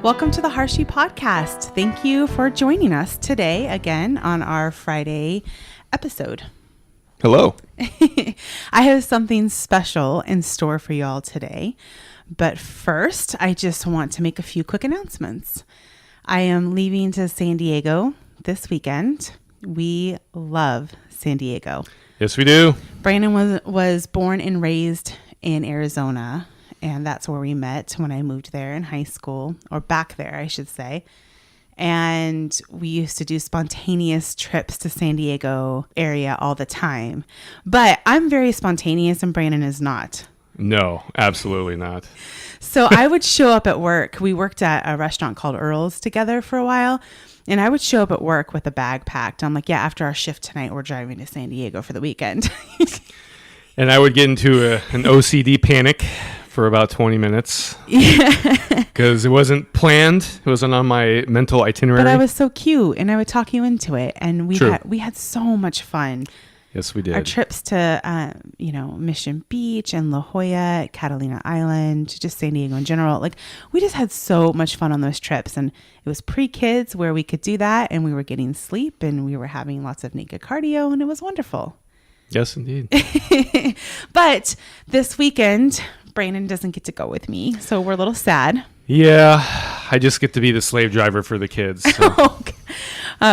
Welcome to the Harshie Podcast. Thank you for joining us today again on our Friday episode. Hello. I have something special in store for y'all today. But first, I just want to make a few quick announcements. I am leaving to San Diego this weekend. We love San Diego. Yes, we do. Brandon was born and raised in Arizona. And that's where we met when I moved there in high school, or back there, I should say. And we used to do spontaneous trips to San Diego area all the time. But I'm very spontaneous and Brandon is not. No, absolutely not. So I would show up at work. We worked at a restaurant called Earl's together for a while. And I would show up at work with a bag packed. I'm like, yeah, after our shift tonight, we're driving to San Diego for the weekend. And I would get into an OCD panic for about 20 minutes. Yeah. Because it wasn't planned. It wasn't on my mental itinerary. But I was so cute and I would talk you into it. And we had so much fun. Yes, we did. Our trips to, Mission Beach and La Jolla, Catalina Island, just San Diego in general. Like, we just had so much fun on those trips. And it was pre-kids where we could do that. And we were getting sleep and we were having lots of naked cardio. And it was wonderful. Yes, indeed. But this weekend, Brandon doesn't get to go with me. So we're a little sad. Yeah, I just get to be the slave driver for the kids. So.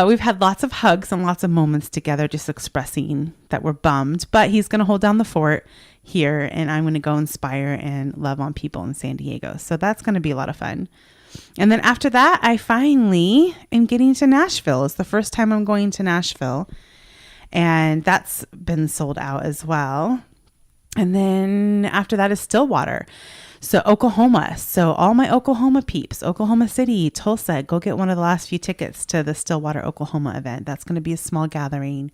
We've had lots of hugs and lots of moments together just expressing that we're bummed. But he's going to hold down the fort here. And I'm going to go inspire and love on people in San Diego. So that's going to be a lot of fun. And then after that, I finally am getting to Nashville. It's the first time I'm going to Nashville. And that's been sold out as well. And then after that is Stillwater. So Oklahoma. So all my Oklahoma peeps, Oklahoma City, Tulsa, go get one of the last few tickets to the Stillwater, Oklahoma event. That's going to be a small gathering.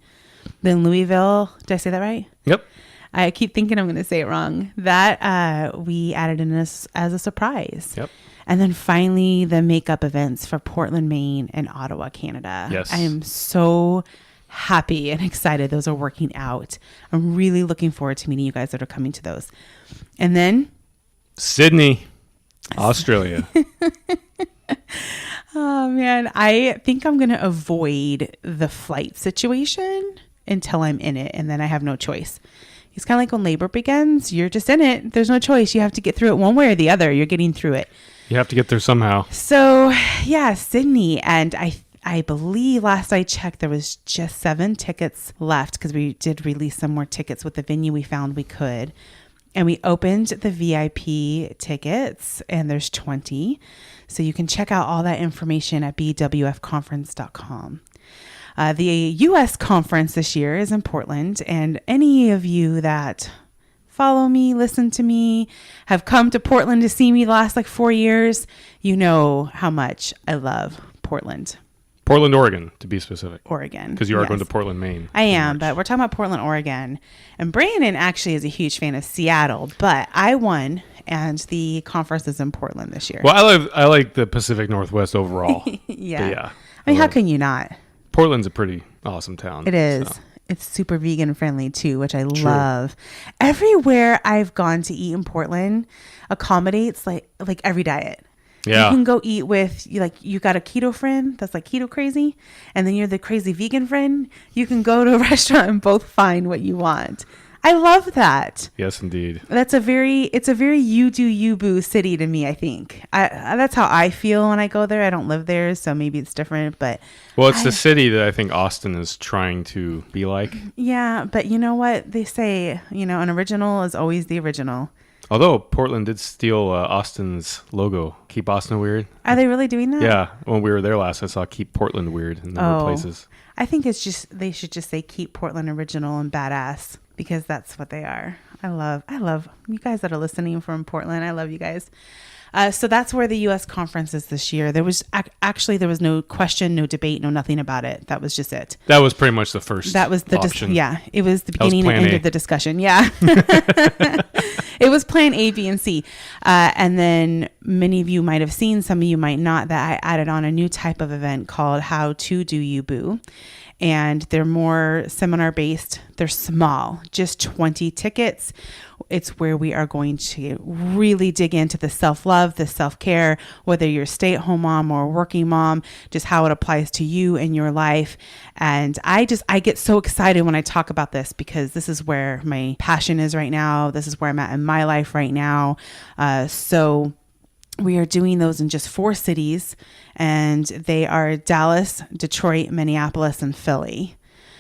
Then Louisville. Did I say that right? Yep. I keep thinking I'm going to say it wrong. That we added in as a surprise. Yep. And then finally the makeup events for Portland, Maine and Ottawa, Canada. Yes. I am so happy and excited those are working out. I'm really looking forward to meeting you guys that are coming to those. And then Sydney, Australia. Oh man, I think I'm going to avoid the flight situation until I'm in it, and then I have no choice. It's kind of like when labor begins, you're just in it. There's no choice. You have to get through it one way or the other. You're getting through it. You have to get there somehow. So yeah, Sydney. And I believe last I checked, there was just 7 tickets left because we did release some more tickets with the venue we found we could. And we opened the VIP tickets and there's 20. So you can check out all that information at bwfconference.com. The U.S. conference this year is in Portland. And any of you that follow me, listen to me, have come to Portland to see me the last 4 years, you know how much I love Portland. Portland, Oregon, to be specific. Oregon. Because you are going to Portland, Maine. I am, but we're talking about Portland, Oregon. And Brandon actually is a huge fan of Seattle, but I won, and the conference is in Portland this year. Well, I like the Pacific Northwest overall. Yeah. I mean, how can you not? Portland's a pretty awesome town. It is. So. It's super vegan friendly too, which I love. Everywhere I've gone to eat in Portland accommodates like every diet. Yeah. You can go eat with, you got a keto friend that's keto crazy, and then you're the crazy vegan friend. You can go to a restaurant and both find what you want. I love that. Yes, indeed. It's a very you do you boo city to me, I think. That's how I feel when I go there. I don't live there, so maybe it's different, but. Well, it's the city that I think Austin is trying to be like. Yeah, but you know what? They say, an original is always the original. Although Portland did steal Austin's logo, Keep Austin Weird. Are they really doing that? Yeah. When we were there last, I saw Keep Portland Weird in other places. I think they should just say Keep Portland Original and Badass, because that's what they are. I love you guys that are listening from Portland. I love you guys. So that's where the U.S. conference is this year. There was there was no question, no debate, no nothing about it. That was just it. That was pretty much the first. That was the option. It was the beginning and end of the discussion. Yeah, it was plan A, B, and C. And then many of you might have seen, some of you might not, that I added on a new type of event called How to Do You Boo. And they're more seminar based. They're small, just 20 tickets. It's where we are going to really dig into the self-love, the self-care, whether you're a stay-at-home mom or a working mom, just how it applies to you and your life. And I get so excited when I talk about this because this is where my passion is right now. This is where I'm at in my life right now. So we are doing those in just 4 cities, and they are Dallas, Detroit, Minneapolis, and Philly.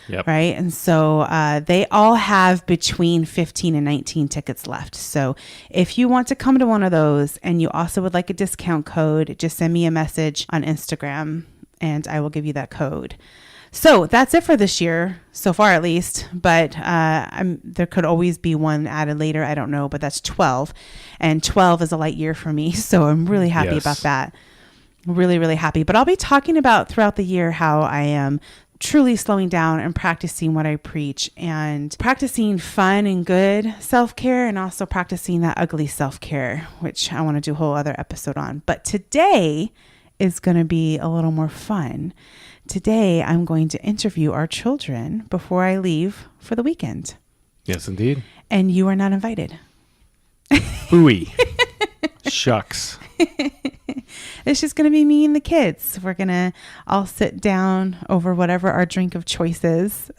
Yep. Right. And so they all have between 15 and 19 tickets left. So if you want to come to one of those and you also would like a discount code, just send me a message on Instagram and I will give you that code. So that's it for this year, so far at least. But there could always be one added later. I don't know, but that's 12. And 12 is a light year for me. So I'm really happy about that. Really, really happy. But I'll be talking about throughout the year how I am truly slowing down and practicing what I preach and practicing fun and good self-care and also practicing that ugly self-care, which I want to do a whole other episode on. But today is going to be a little more fun. Today, I'm going to interview our children before I leave for the weekend. Yes, indeed. And you are not invited. Phooey. Shucks. It's just going to be me and the kids. We're going to all sit down over whatever our drink of choice is.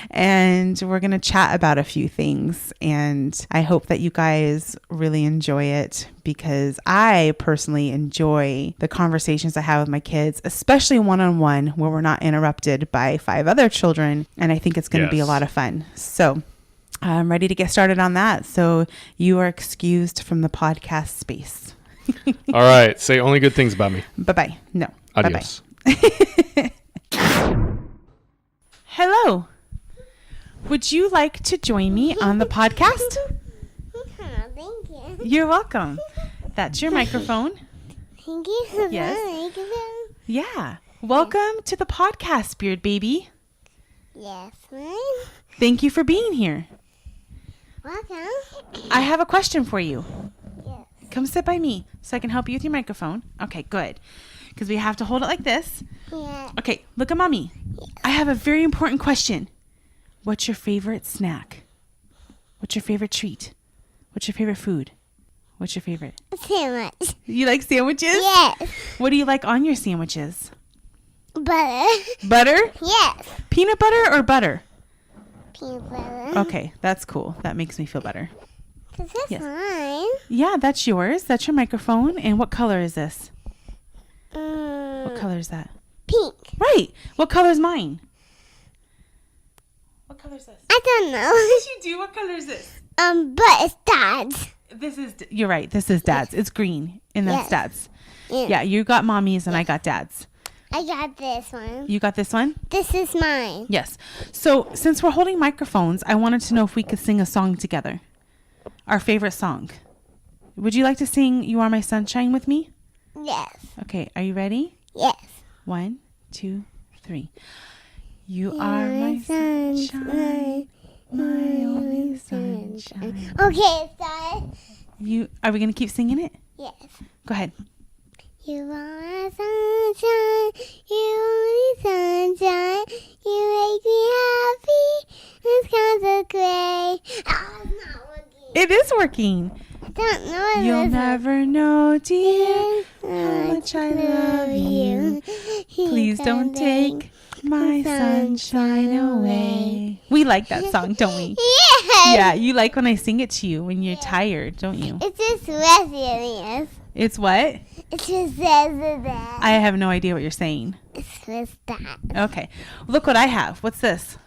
And we're going to chat about a few things. And I hope that you guys really enjoy it because I personally enjoy the conversations I have with my kids, especially one-on-one where we're not interrupted by 5 other children. And I think it's going to be a lot of fun. So I'm ready to get started on that. So you are excused from the podcast space. All right. Say only good things about me. Bye-bye. No. Adios. Bye-bye. Hello. Would you like to join me on the podcast? Thank you. You're welcome. That's your microphone. Thank you for Yes. the microphone. Yeah. Welcome to the podcast, Beardbaby. Yes, ma'am. Thank you for being here. Welcome. I have a question for you. Yes. Come sit by me so I can help you with your microphone. Okay, good. Because we have to hold it like this. Yeah. Okay, look at mommy. I have a very important question. What's your favorite snack? What's your favorite treat? What's your favorite food? What's your favorite? Sandwich. You like sandwiches? Yes. What do you like on your sandwiches? Butter. Butter? Yes. Peanut butter or butter? Peanut butter. Okay, that's cool. That makes me feel better. This is Yes. mine. Yeah, that's yours. That's your microphone. And what color is this? What color is that? Pink. Right. What color is mine? What color is this? I don't know. Yes, you do. What color is this? But it's Dad's. You're right. This is Dad's. It's green. And that's Yes. Dad's. Yeah, you got mommy's and I got Dad's. I got this one. You got this one? This is mine. Yes. So since we're holding microphones, I wanted to know if we could sing a song together. Our favorite song. Would you like to sing You Are My Sunshine with me? Yes. Okay, are you ready? Yes. 1, 2, 3. You are my sunshine, my only sunshine. Okay, start. Are we going to keep singing it? Yes. Go ahead. You are my sunshine, you only sunshine. You make me happy. It's kind of gray. Oh, it's not working. It is working. I don't know what You'll it is. never know, dear, How how much I love you. Please don't take my sunshine away. We like that song, don't we? Yes. Yeah, you like when I sing it to you when you're tired, don't you? It's just restless. It's what? It's just that. I have no idea what you're saying. It's just that. Okay. Look what I have. What's this?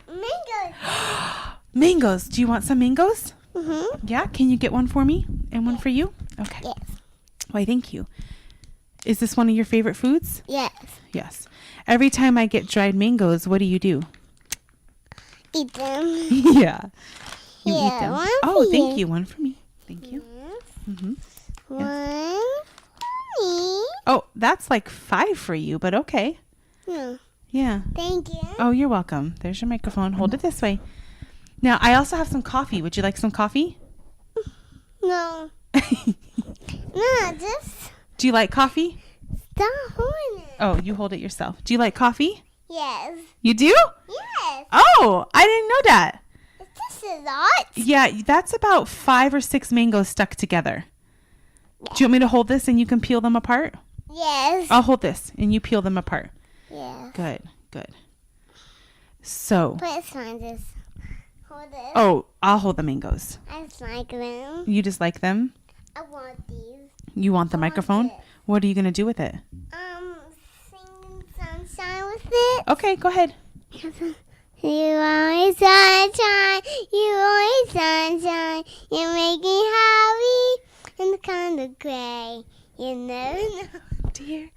Mango. Mangoes. Do you want some mangoes? Mm-hmm. Yeah? Can you get one for me and one for you? Okay. Yes. Why, thank you. Is this one of your favorite foods? Yes. Yes. Every time I get dried mangoes, what do you do? Eat them. Yeah. You eat Yeah, them. one Oh, for thank you. you. One for me. Thank you. Mm-hmm. One for me. Oh, that's like 5 for you, but okay. No. Yeah. Thank you. Oh, you're welcome. There's your microphone. Hold it this way. Now, I also have some coffee. Would you like some coffee? No. No, just Do you like coffee? stop holding it. Oh, you hold it yourself. Do you like coffee? Yes. You do? Yes. Oh, I didn't know that. It's This is a lot. Yeah, that's about 5 or 6 mangoes stuck together. Do you want me to hold this and you can peel them apart? Yes. I'll hold this and you peel them apart. Yes. Good, good. So, But it's fine. Just hold it. oh, I'll hold the mangoes. I just like them. You just like them? I want these. You want the I want microphone? it. What are you going to do with it? Sing sunshine with it. Okay, go ahead. You always sunshine, you always sunshine. You make me happy in the kind of gray. You never know. Dear,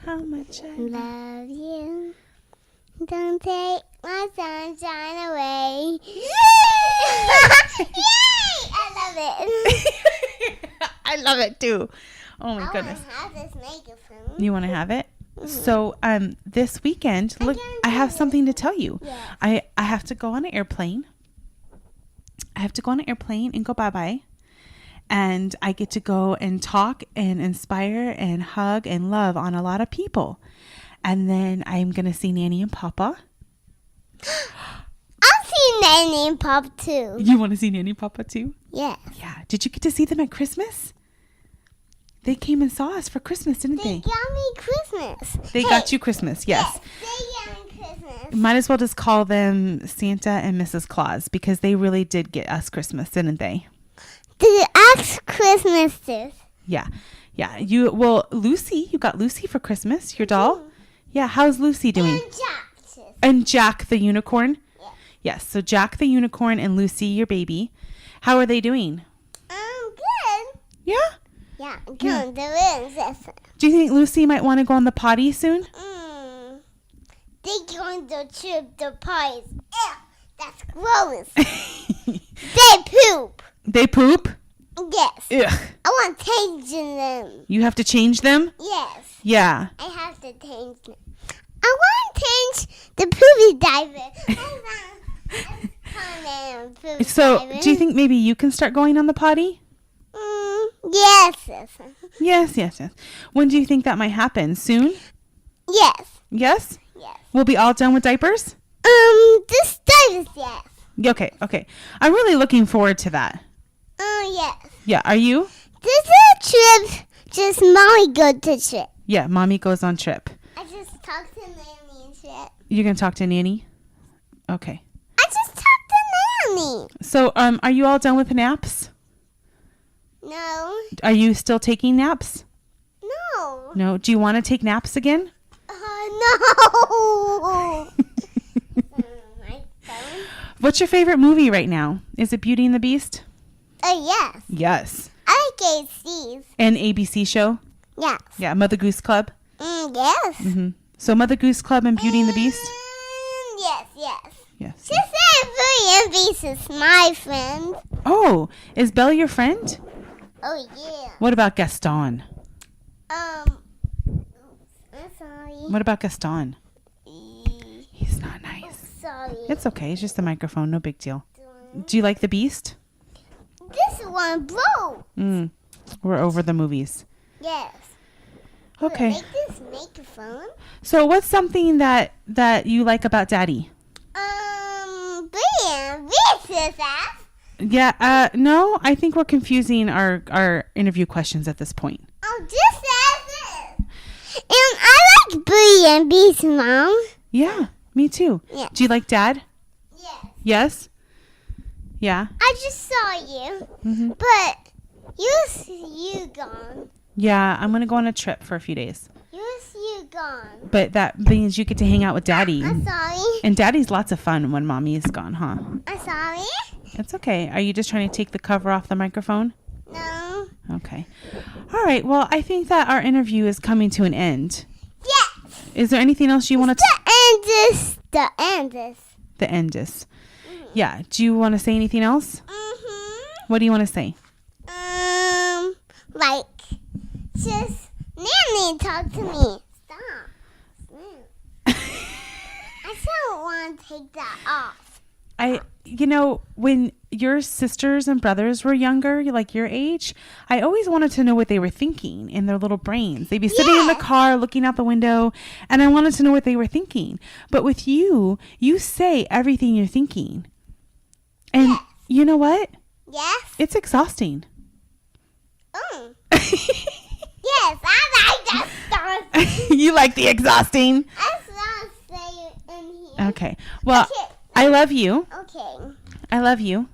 how much I Love you. Don't take my sunshine away. Yay! I love it. I love it too. Oh my I goodness. want to have this microphone. You want to have it? So, this weekend, look, I have something to tell you. Yeah. I have to go on an airplane. I have to go on an airplane and go bye-bye. And I get to go and talk and inspire and hug and love on a lot of people. And then I'm going to see Nanny and Papa. I'll see Nanny and Pop too. You want to see Nanny and Papa too? Yes. Yeah. Did you get to see them at Christmas? They came and saw us for Christmas, didn't They they? got me Christmas. They got you Christmas, yes. They got me Christmas. Might as well just call them Santa and Mrs. Claus because they really did get us Christmas, didn't they? The ask Christmases. Yeah. Yeah. Lucy, you got Lucy for Christmas, your doll. Yeah. How's Lucy doing? And Jackson. And Jack the unicorn. Yeah. Yes. So Jack the unicorn and Lucy, your baby. How are they doing? Good. Yeah. Yeah, good. Yeah. There is. Do you think Lucy might want to go on the potty soon? They going to trip the pies. Ew, that's gross. They poop. They poop? Yes. Ugh. I want to change them. You have to change them? Yes. Yeah. I have to change them. I want to change the poopy diaper. So, do you think maybe you can start going on the potty? Yes. Yes. When do you think that might happen? Soon? Yes. Yes? Yes. We'll be all done with diapers? This diaper, yes. Okay. I'm really looking forward to that. Yes. Yeah, are you? This is a trip. Just mommy go to trip. Yeah, mommy goes on trip. I just talked to Nanny and trip. You're going to talk to Nanny? Okay. I just talked to Nanny. So, are you all done with naps? No. Are you still taking naps? No. No. Do you want to take naps again? No. My phone. What's your favorite movie right now? Is it Beauty and the Beast? Yes. Yes. I like ACs. An ABC show? Yes. Yeah, Mother Goose Club? Yes. Mm-hmm. So Mother Goose Club and Beauty and the Beast? Yes. Yes. She said Beauty and Beast is my friend. Oh, is Belle your friend? Oh, yeah. What about Gaston? I'm sorry. What about Gaston? He's not nice. Sorry. It's okay. It's just a microphone. No big deal. Do you like The Beast? This one broke. We're over the movies. Yes. Okay. Make this microphone. So what's something that you like about Daddy? Beauty Beast is that. Yeah, no, I think we're confusing our interview questions at this point. Oh, just as it. And I like Beauty and Beast, Mom. Yeah, me too. Yeah. Do you like Dad? Yes. Yes? Yeah? I just saw you, but you gone. Yeah, I'm going to go on a trip for a few days. You gone. But that means you get to hang out with Daddy. I'm sorry. And Daddy's lots of fun when Mommy is gone, huh? I'm sorry. It's okay. Are you just trying to take the cover off the microphone? No. Okay. All right. Well, I think that our interview is coming to an end. Yes. Is there anything else you want to... The end is. The end is. Yeah. Do you want to say anything else? What do you want to say? Like, just Nanny talk to me. Stop. I don't want to take that off. When your sisters and brothers were younger, like your age, I always wanted to know what they were thinking in their little brains. They'd be sitting in the car looking out the window, and I wanted to know what they were thinking. But with you say everything you're thinking. And you know what? Yes. It's exhausting. Yes, I like that stuff. You like the exhausting? That's not say in here. Okay. Well, Okay. I love you. Okay. I love you.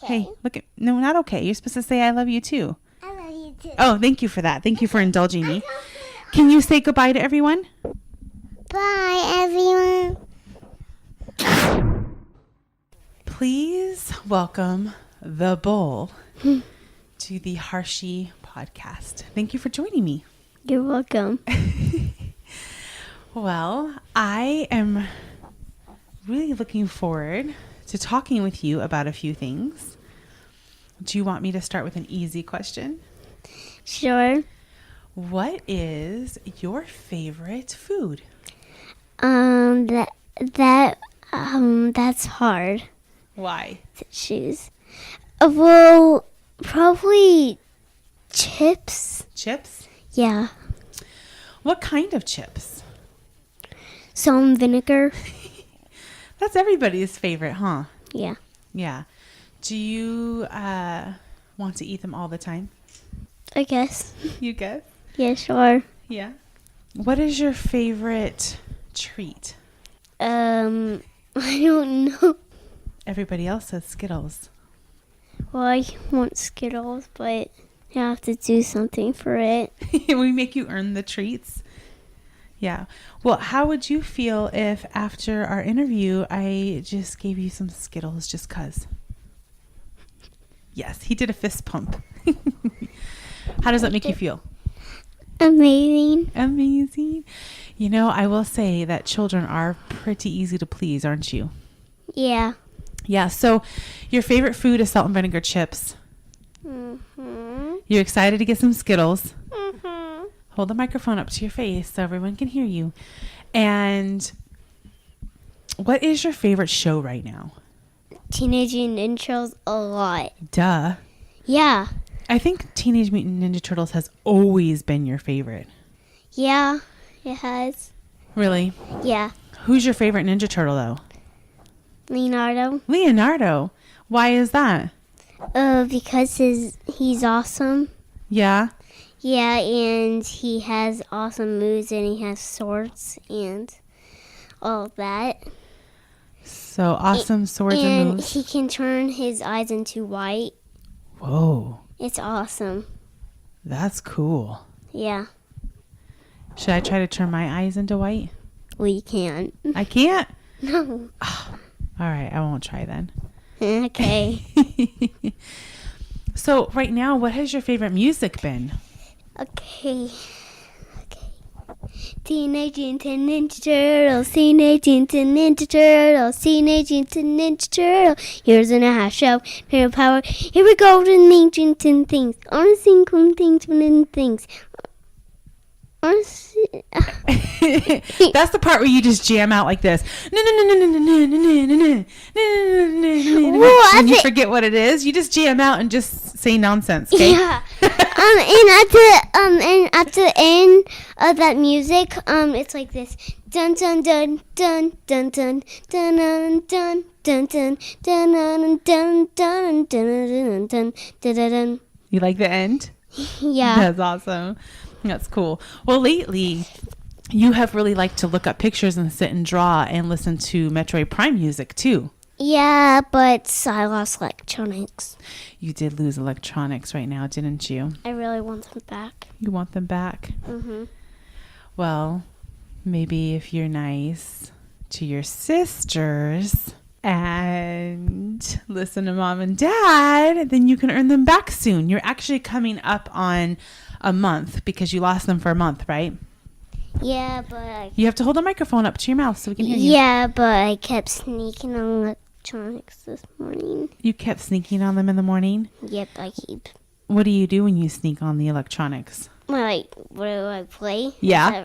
Okay. Hey, look at no, not okay. You're supposed to say I love you too. I love you too. Oh, thank you for that. Thank you for indulging me. Can you say goodbye to everyone? Bye, everyone. Please welcome the Bull to the Hershey podcast. Thank you for joining me. You're welcome. Well, I am really looking forward to talking with you about a few things. Do you want me to start with an easy question? Sure. What is your favorite food? That's hard Why? to choose. Well, probably chips. Chips? Yeah. What kind of chips? Salt and vinegar. That's everybody's favorite, huh? Yeah. Yeah. Do you want to eat them all the time? I guess. You guess? Yeah, sure. Yeah. What is your favorite treat? I don't know. Everybody else says Skittles. Well, I want Skittles, but you have to do something for it. We make you earn the treats. Yeah. Well, how would you feel if after our interview I just gave you some Skittles just 'cause? Yes, he did a fist pump. How does that make you feel? Amazing. Amazing. You know, I will say that children are pretty easy to please, aren't you? Yeah. Yeah. So your favorite food is salt and vinegar chips. Mm-hmm. You're excited to get some Skittles. Mm-hmm. Hold the microphone up to your face so everyone can hear you. And what is your favorite show right now? Teenage Mutant Ninja Turtles a lot. Duh. Yeah. I think Teenage Mutant Ninja Turtles has always been your favorite. Yeah, it has. Really? Yeah. Who's your favorite Ninja Turtle, though? Leonardo. Leonardo. Why is that? Because he's awesome. Yeah? Yeah, and he has awesome moves, and he has swords and all of that. So awesome swords and moves. He can turn his eyes into white. Whoa. It's awesome. That's cool. Yeah. Should I try to turn my eyes into white? Well, you can't. I can't? No. All right, I won't try then. Okay. So right now, what has your favorite music been? Okay. Teenage Mutant Ninja Turtles, Teenage Mutant Ninja Turtles, Teenage Mutant Ninja Turtles. Here's in a half show, here power. Here we go to ancient things. On a single things within things. That's the part where you just jam out like this. And you forget what it is. You just jam out and just say nonsense. Okay? Yeah. And at the end of that music, it's like this. Dun dun dun dun dun dun dun dun dun dun dun dun dun dun dun dun dun dun. You like the end? Yeah. That's awesome. That's cool. Well, lately, you have really liked to look up pictures and sit and draw and listen to Metroid Prime music, too. Yeah, but I lost electronics. You did lose electronics right now, didn't you? I really want them back. You want them back? Mm-hmm. Well, maybe if you're nice to your sisters and listen to mom and dad, then you can earn them back soon. You're actually coming up on a month because you lost them for a month, right? Yeah, but You have to hold the microphone up to your mouth so we can hear you. yeah, but I kept sneaking on electronics this morning. You kept sneaking on them in the morning? Yep, I keep. What do you do when you sneak on the electronics? Like, what do I play? Yeah.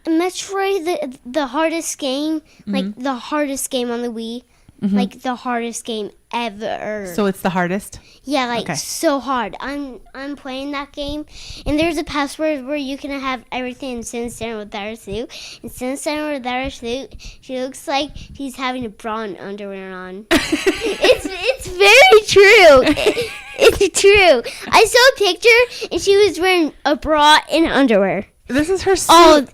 Metroid, the hardest game, like the hardest game on the Wii, like the hardest game ever. So it's the hardest? Yeah, like Okay. so hard. I'm playing that game, and there's a password where you can have everything in Samus Aran without her suit. And Samus Aran without her suit, she looks like she's having a bra and underwear on. it's very true. It's true. I saw a picture, and she was wearing a bra and underwear. This is her suit. Oh,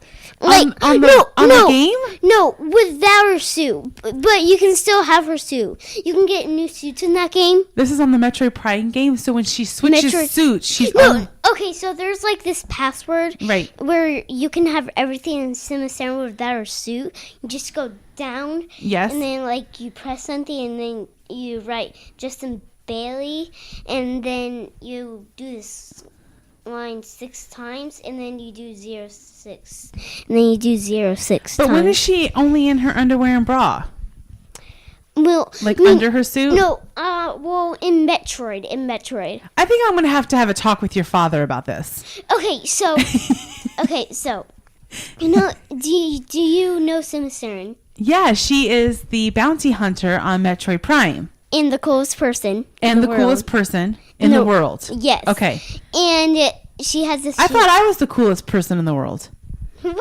like on no, the game? No, without her suit. But you can still have her suit. You can get new suits in that game. This is on the Metroid Prime game, so when she switches suits, she's No, okay, so there's like this password right. where you can have everything in Samus Aran without her suit. You just go down, Yes. and then like you press something, and then you write Justin Bailey, and then you do this line 6 times, and then you do 06, and then you do 06 But times. when is she only in her underwear and bra? Well, Like under her suit? No, well, in Metroid. I think I'm going to have a talk with your father about this. Okay, so, you know, do you know Samus Aran? Yeah, she is the bounty hunter on Metroid Prime. And the coolest person. And in the world. coolest person in the world. Yes. Okay. And she has this. I thought I was the coolest person in the world. What?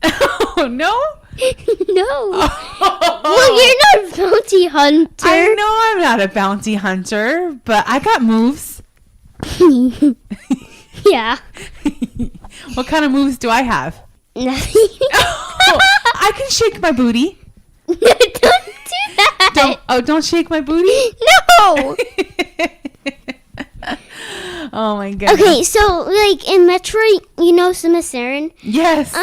Oh, no? No. Well, you're not a bounty hunter. I know I'm not a bounty hunter, but I got moves. Yeah. What kind of moves do I have? Nothing. I can shake my booty. Don't do that. Don't shake my booty? No. Oh my goodness. Okay, so like in Metroid, you know Samus Aran? Yes.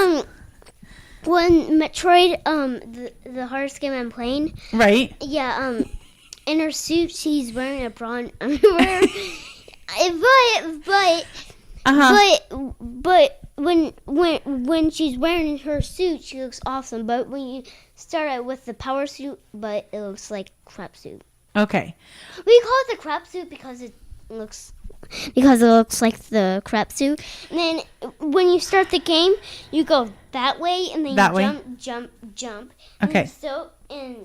When Metroid, the hardest game I'm playing. Right. Yeah, in her suit, she's wearing a bra and underwear. But when she's wearing her suit, she looks awesome. But when you start out with the power suit, but it looks like crap suit. Okay. We call it the crap suit because it looks like the crap suit. And then when you start the game, you go that way, and then jump. Okay. And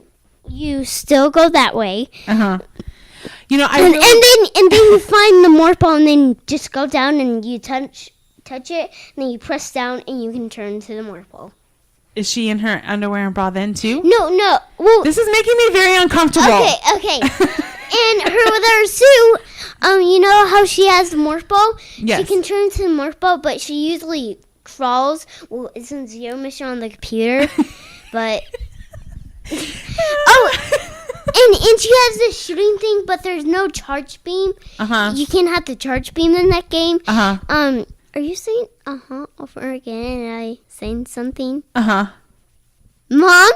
you still go that way. You know, And then you find the morph ball, and then just go down and you touch it, and then you press down, and you can turn to the morph ball. Is she in her underwear and bra then too? No. Well, This is making me very uncomfortable. okay. And her with her suit, you know how she has the morph ball? Yes. She can turn to the morph ball, but she usually crawls. Well, it's in Zero Mission on the computer, but and she has this shooting thing, but there's no charge beam. You can't have the charge beam in that game. Are you saying over again? And I saying something? Mom,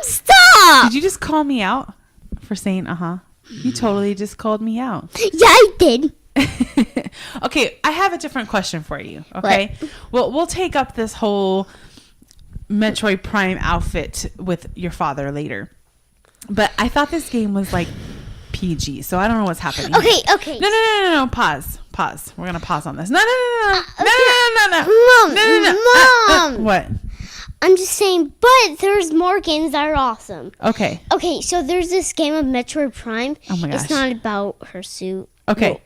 stop! Did you just call me out for saying You totally just called me out. Yeah, I did. Okay, I have a different question for you. Okay, well, we'll take up this whole Metroid Prime outfit with your father later. But I thought this game was like PG, so I don't know what's happening. Okay. No. Pause. We're gonna pause on this. No. Mom. What? I'm just saying, but there's more games that are awesome. Okay. Okay, so there's this game of Metroid Prime. Oh my gosh. It's not about her suit. Okay. Well,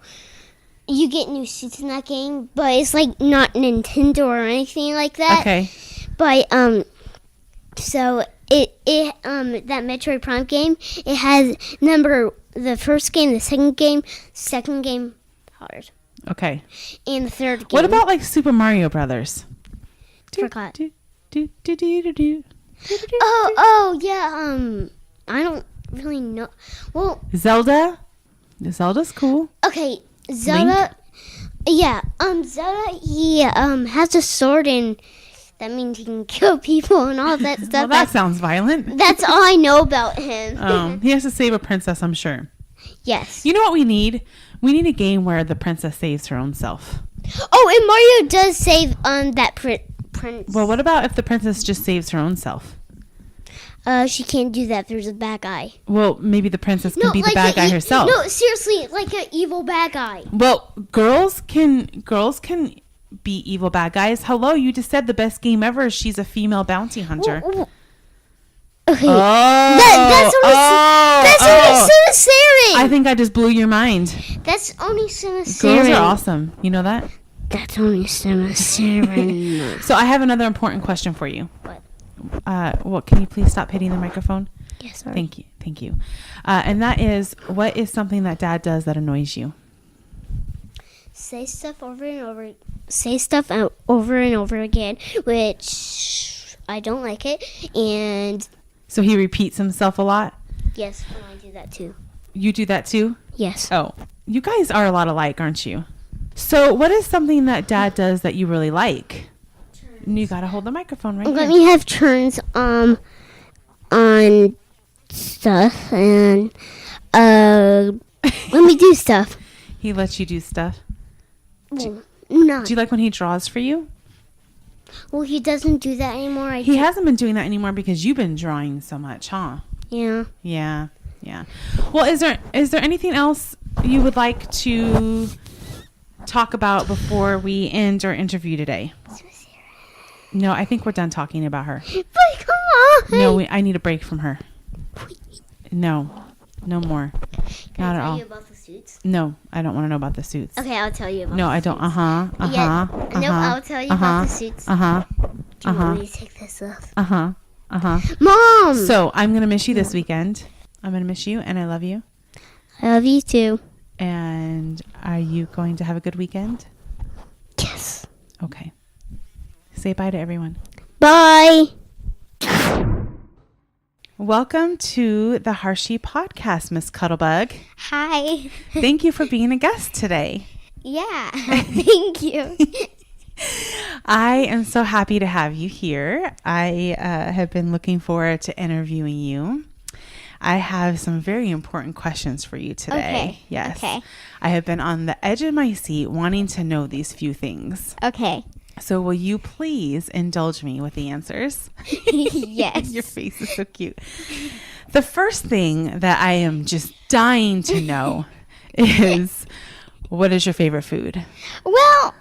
you get new suits in that game, but it's like not Nintendo or anything like that. Okay. But so it that Metroid Prime game, it has the first game, the second game hard. Okay. And the third game. What about like Super Mario Brothers? Forgot. Do. Oh yeah. I don't really know. Well, Zelda. Zelda's cool. okay, Zelda. Link? Yeah. Zelda. He has a sword, and that means he can kill people and all that stuff. Well, that sounds violent. That's all I know about him. He has to save a princess, I'm sure. Yes. You know what we need? We need a game where the princess saves her own self. Oh, and Mario does save that prince. Well, what about if the princess just saves her own self? She can't do that. There's a bad guy. Well, maybe the princess can be the bad guy herself. No, seriously, like an evil bad guy. Well, girls can be evil bad guys. Hello, you just said the best game ever is She's a Female Bounty Hunter. Okay. Oh, That's what I said. I think I just blew your mind. That's only Samus Girls Aran. are awesome. You know that? That's only Samus Aran. So I have another important question for you. What? Well, can you please stop hitting the microphone? Yes, sorry. Thank you. And that is, what is something that Dad does that annoys you? Say stuff over and over. Say stuff over and over again, which I don't like it. And So he repeats himself a lot? yes, and I do that too. You do that too? Yes. Oh, you guys are a lot alike, aren't you? So what is something that Dad does that you really like? You got to hold the microphone right Let here. me have turns on stuff and let me do stuff. He lets you do stuff. Well, no. Do you like when he draws for you? Well, he doesn't do that anymore. He hasn't been doing that anymore because you've been drawing so much, huh? Yeah. Yeah. Well, is there anything else you would like to talk about before we end our interview today? No, I think we're done talking about her. But come on. No, I need a break from her. No more. Can Not I at tell all. you about the suits? No, I don't want to know about the suits. Okay, I'll tell you about No, the I don't. suits. No, I'll tell you about the suits. Do you want me to take this off? Mom! So I'm gonna miss you this weekend. I'm gonna miss you, and I love you. I love you too. And are you going to have a good weekend? Yes. Okay. Say bye to everyone. Bye. Welcome to the Hershey podcast, Miss Cuddlebug. Hi. Thank you for being a guest today. Yeah. Thank you. I am so happy to have you here. I have been looking forward to interviewing you. I have some very important questions for you today. Okay. Yes. Okay. I have been on the edge of my seat wanting to know these few things. Okay. So will you please indulge me with the answers? Yes. Your face is so cute. The first thing that I am just dying to know is, what is your favorite food? Well,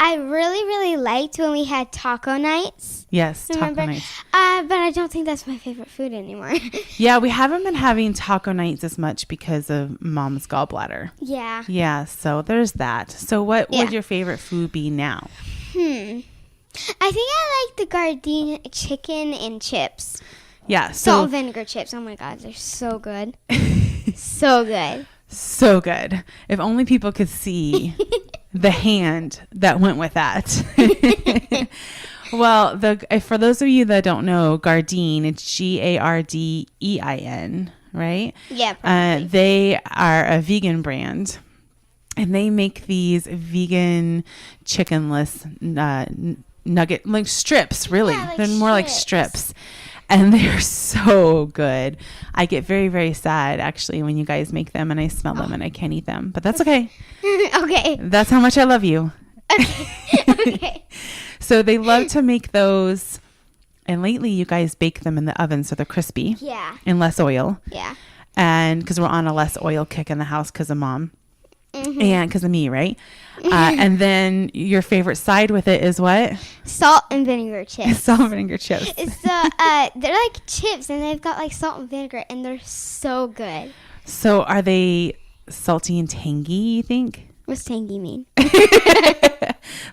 I really liked when we had taco nights. Yes, taco Remember? nights. But I don't think that's my favorite food anymore. Yeah, we haven't been having taco nights as much because of Mom's gallbladder. Yeah. Yeah, so there's that. So what Yeah. would your favorite food be now? I think I like the Gardein chicken and chips. Yeah, Salt so and vinegar chips. Oh my god, they're so good. So good. so good. If only people could see the hand that went with that. Well, for those of you that don't know, Gardein, it's Gardein, right? Yeah, probably. They are a vegan brand, and they make these vegan chickenless nugget, like strips, really. Yeah, like They're more like strips. And they're so good. I get very, very sad, actually, when you guys make them and I smell them and I can't eat them. But that's okay. Okay. That's how much I love you. Okay. So they love to make those. And lately, you guys bake them in the oven so they're crispy Yeah. and less oil. Yeah. And because we're on a less oil kick in the house because of Mom. Mm-hmm. And because of me, right? And then your favorite side with it is what? Salt and vinegar chips. Salt and vinegar chips. It's they're like chips and they've got like salt and vinegar and they're so good. So are they salty and tangy, you think? What's tangy mean?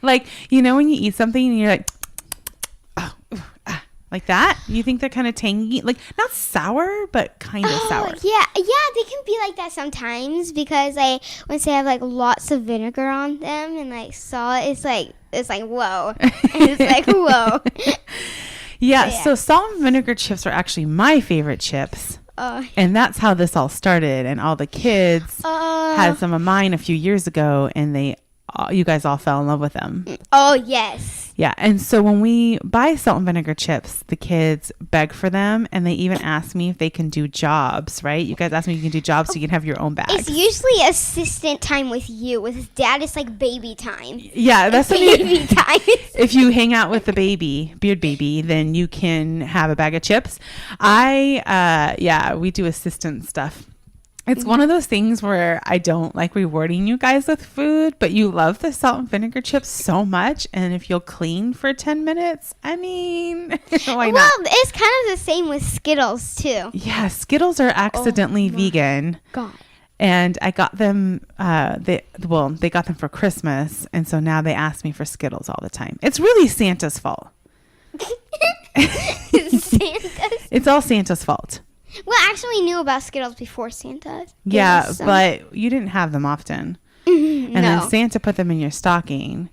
Like, you know, when you eat something and you're like, oh, ooh, ah, like that? You think they're kind of tangy? Like, not sour, but kind of sour. Yeah, they can be like that sometimes because like once they have like lots of vinegar on them and like salt, it's like whoa. And it's like whoa. Yeah, Yeah. so salt and vinegar chips are actually my favorite chips. And that's how this all started. And all the kids had some of mine a few years ago, and you guys all fell in love with them. Oh yes. Yeah, and so when we buy salt and vinegar chips, the kids beg for them, and they even ask me if they can do jobs, right? You guys ask me if you can do jobs so you can have your own bag. It's usually assistant time with you. With his dad, it's like baby time. Yeah, that's what Baby time. if you hang out with the baby, Beardbaby, then you can have a bag of chips. We do assistant stuff. It's one of those things where I don't like rewarding you guys with food, but you love the salt and vinegar chips so much. And if you'll clean for 10 minutes, I mean, why not? Well, it's kind of the same with Skittles, too. Yeah, Skittles are accidentally vegan. God. And I got them, they got them for Christmas. And so now they ask me for Skittles all the time. It's really Santa's fault. Santa's? It's all Santa's fault. Well, actually, we knew about Skittles before Santa. Yeah, but you didn't have them often. And then Santa put them in your stocking.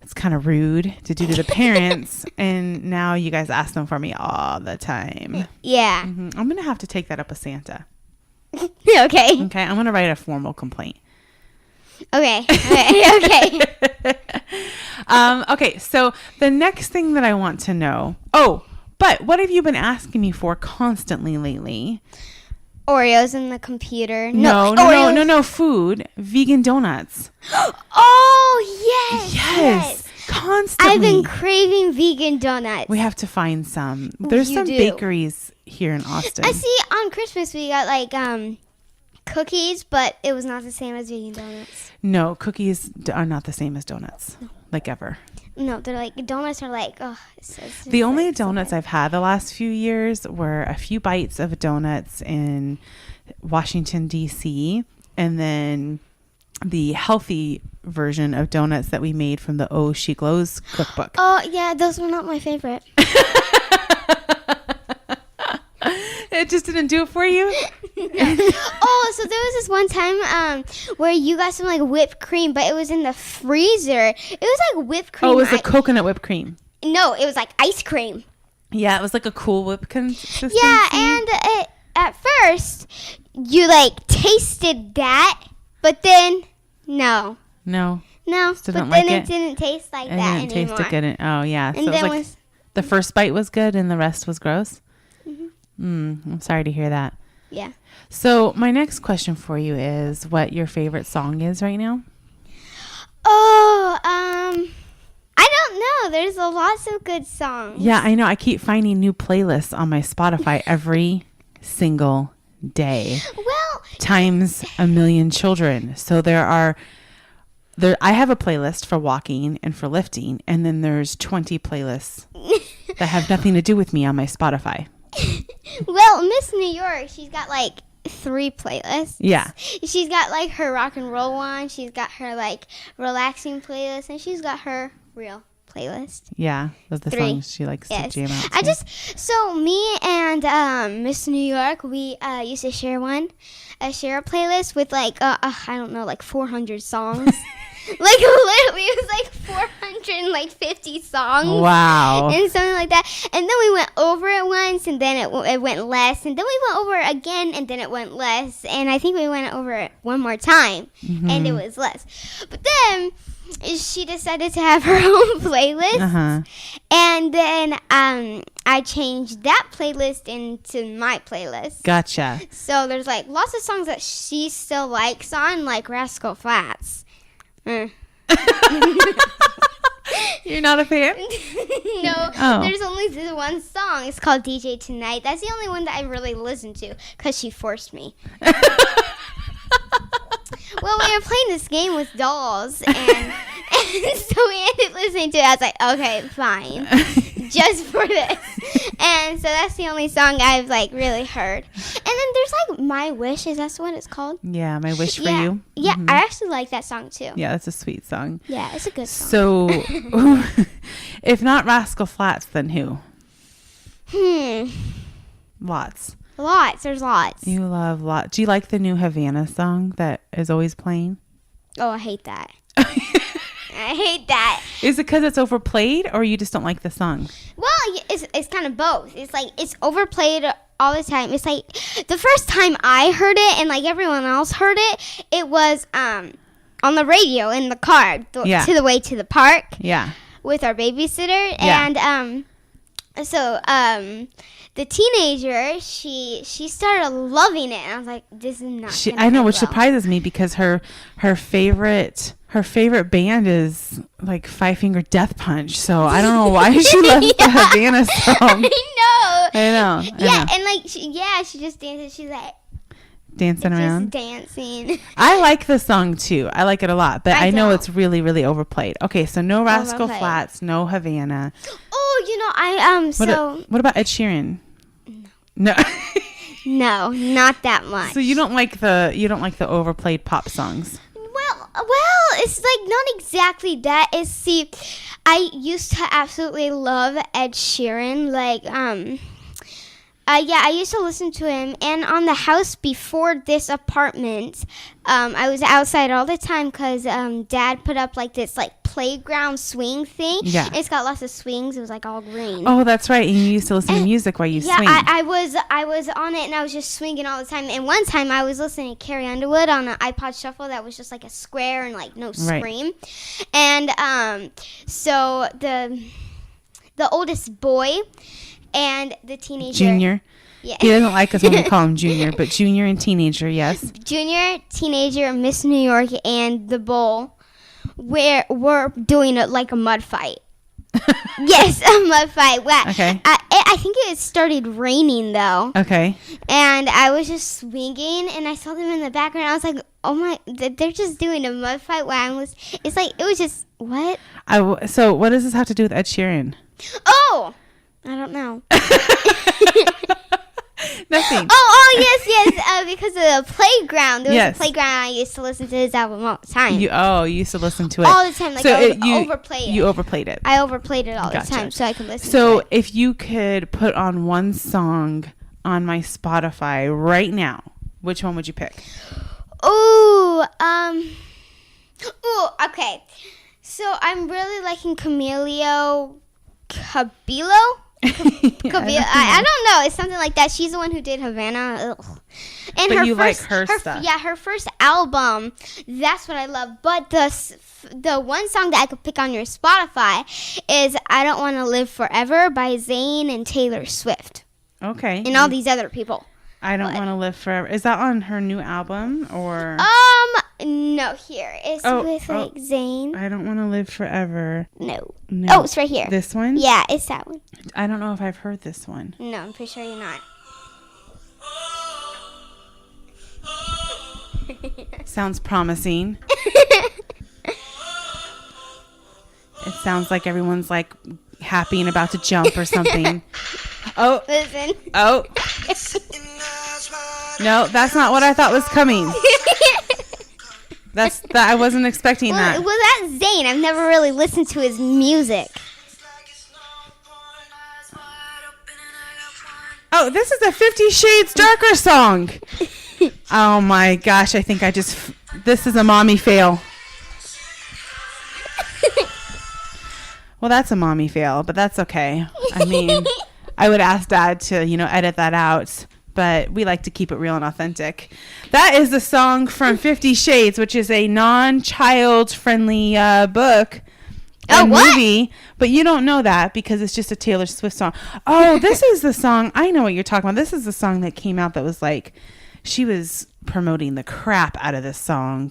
It's kind of rude to do to the parents. And now you guys ask them for me all the time. Yeah. I'm going to have to take that up with Santa. Okay. Okay, I'm going to write a formal complaint. Okay. Okay. Okay, so the next thing that I want to know. Oh, but what have you been asking me for constantly lately? Oreos in the computer. No, food. Vegan donuts. Oh, yes. Yes. Constantly. I've been craving vegan donuts. We have to find some. There's some bakeries here in Austin. I see on Christmas we got like cookies, but it was not the same as vegan donuts. No, cookies are not the same as donuts. Like ever. No, they're like, donuts are like, the only donuts I've had the last few years were a few bites of donuts in Washington, D.C., and then the healthy version of donuts that we made from the Oh She Glows cookbook. Oh, yeah, those were not my favorite. It just didn't do it for you? Oh, so there was this one time where you got some like whipped cream, but it was in the freezer. It was like whipped cream. Oh, it was a coconut whipped cream. No, it was like ice cream. Yeah, it was like a Cool Whip consistency. Yeah, and at first you like tasted that, but then no. No. But didn't then like it didn't taste like that didn't anymore. taste it good. Oh, yeah. And so then it was like the first bite was good and the rest was gross? I'm sorry to hear that. Yeah. So my next question for you is what your favorite song is right now? Oh, I don't know. There's lots of good songs. Yeah, I know. I keep finding new playlists on my Spotify every single day. Well, times a million children. So I have a playlist for walking and for lifting, and then there's 20 playlists that have nothing to do with me on my Spotify. well, Miss New York, she's got like 3 playlists. Yeah. She's got like her rock and roll one. She's got her like relaxing playlist, and she's got her real playlist. Yeah, those are the 3. songs she likes to jam out to. So me and Miss New York, we used to share a playlist with like I don't know, like 400 songs. Like literally, it was like 450 songs. Wow. And something like that. And then we went over it once, and then it went less. And then we went over it again, and then it went less. And I think we went over it one more time, and it was less. But then she decided to have her own playlist. And then I changed that playlist into my playlist. Gotcha. So there's like lots of songs that she still likes on, like Rascal Flatts. You're not a fan? No. Oh. There's only this one song. It's called DJ Tonight. That's the only one that I really listen to because she forced me. Well, we were playing this game with dolls, and so we ended up listening to it. I was like, okay, fine, just for this. And so that's the only song I've like really heard. And then there's like My Wish. Is that what it's called? Yeah, My Wish for You. Yeah, I actually like that song too. Yeah, that's a sweet song. Yeah, it's a good song. So, if not Rascal Flatts, then who? Lots. Lots. There's lots. You love lots. Do you like the new Havana song that is always playing? Oh, I hate that. I hate that. Is it because it's overplayed, or you just don't like the song? Well, it's kind of both. It's like it's overplayed all the time. It's like the first time I heard it, and like everyone else heard it, it was on the radio in the car to the way to the park. Yeah. With our babysitter, yeah. And so the teenager, she started loving it, and I was like, "This is not." I know, which surprises me because her favorite band is like Five Finger Death Punch. So I don't know why she loves the Havana song. I know. I know. Yeah, and like she just dances. She's like, dancing around. Just dancing. I like the song too. I like it a lot, but I know don't. it's really, really overplayed. Okay, so no Rascal Overplayed. Flatts, no Havana. Oh, What about Ed Sheeran? No. no, not that much. So you don't like the overplayed pop songs. Well, it's like not exactly that. I used to absolutely love Ed Sheeran. I used to listen to him, and on the house before this apartment, I was outside all the time because Dad put up like this like playground swing thing. Yeah, it's got lots of swings. It was like all green. Oh, that's right. And you used to listen to music while you swing. Yeah, I was on it, and I was just swinging all the time. And one time, I was listening to Carrie Underwood on an iPod Shuffle that was just like a square and like no scream. And so the oldest boy and the teenager. Junior. Yeah. He doesn't like us when we call him Junior, but Junior and teenager, yes. Junior, teenager, Miss New York, and the bull, we're doing it like a mud fight. Yes, a mud fight. Well, Okay. I think it started raining though. Okay. And I was just swinging, and I saw them in the background. I was like, "Oh my! They're just doing a mud fight." It's like it was just what? So what does this have to do with Ed Sheeran? Oh, I don't know. Nothing. Oh, yes. Because of the playground. There was Yes. a playground. I used to listen to his album all the time. You used to listen to it All the time. Like overplayed it. You overplayed it. I overplayed it all Gotcha. the time, so I could listen to So it. if you could put on one song on my Spotify right now, which one would you pick? Ooh, okay. So I'm really liking Camilo Cabello. I don't know. It's something like that. She's the one who did Havana. Ugh. And But her you first, like her stuff. Yeah, her first album. That's what I love. But the one song that I could pick on your Spotify is "I Don't Want to Live Forever" by Zayn and Taylor Swift Okay. and all these other people. I Don't Want to Live Forever. Is that on her new album or? No, here it's with like Zayn. I Don't Want to Live Forever. No. No. Oh, it's right here. This one? Yeah, it's that one. I don't know if I've heard this one. No, I'm pretty sure you're not. Sounds promising. It sounds like everyone's like happy and about to jump or something. Oh. Listen. Oh. No, that's not what I thought was coming. I wasn't expecting that. Well, that's Zayn. I've never really listened to his music. Oh, this is a 50 Shades Darker song. Oh my gosh, I think this is a mommy fail. Well, that's a mommy fail, but that's okay. I mean, I would ask Dad to, edit that out, but we like to keep it real and authentic. That is the song from 50 Shades, which is a non-child friendly book. Movie, but you don't know that because it's just a Taylor Swift song. Oh, this is the song. I know what you're talking about. This is the song that came out that was like, she was promoting the crap out of this song.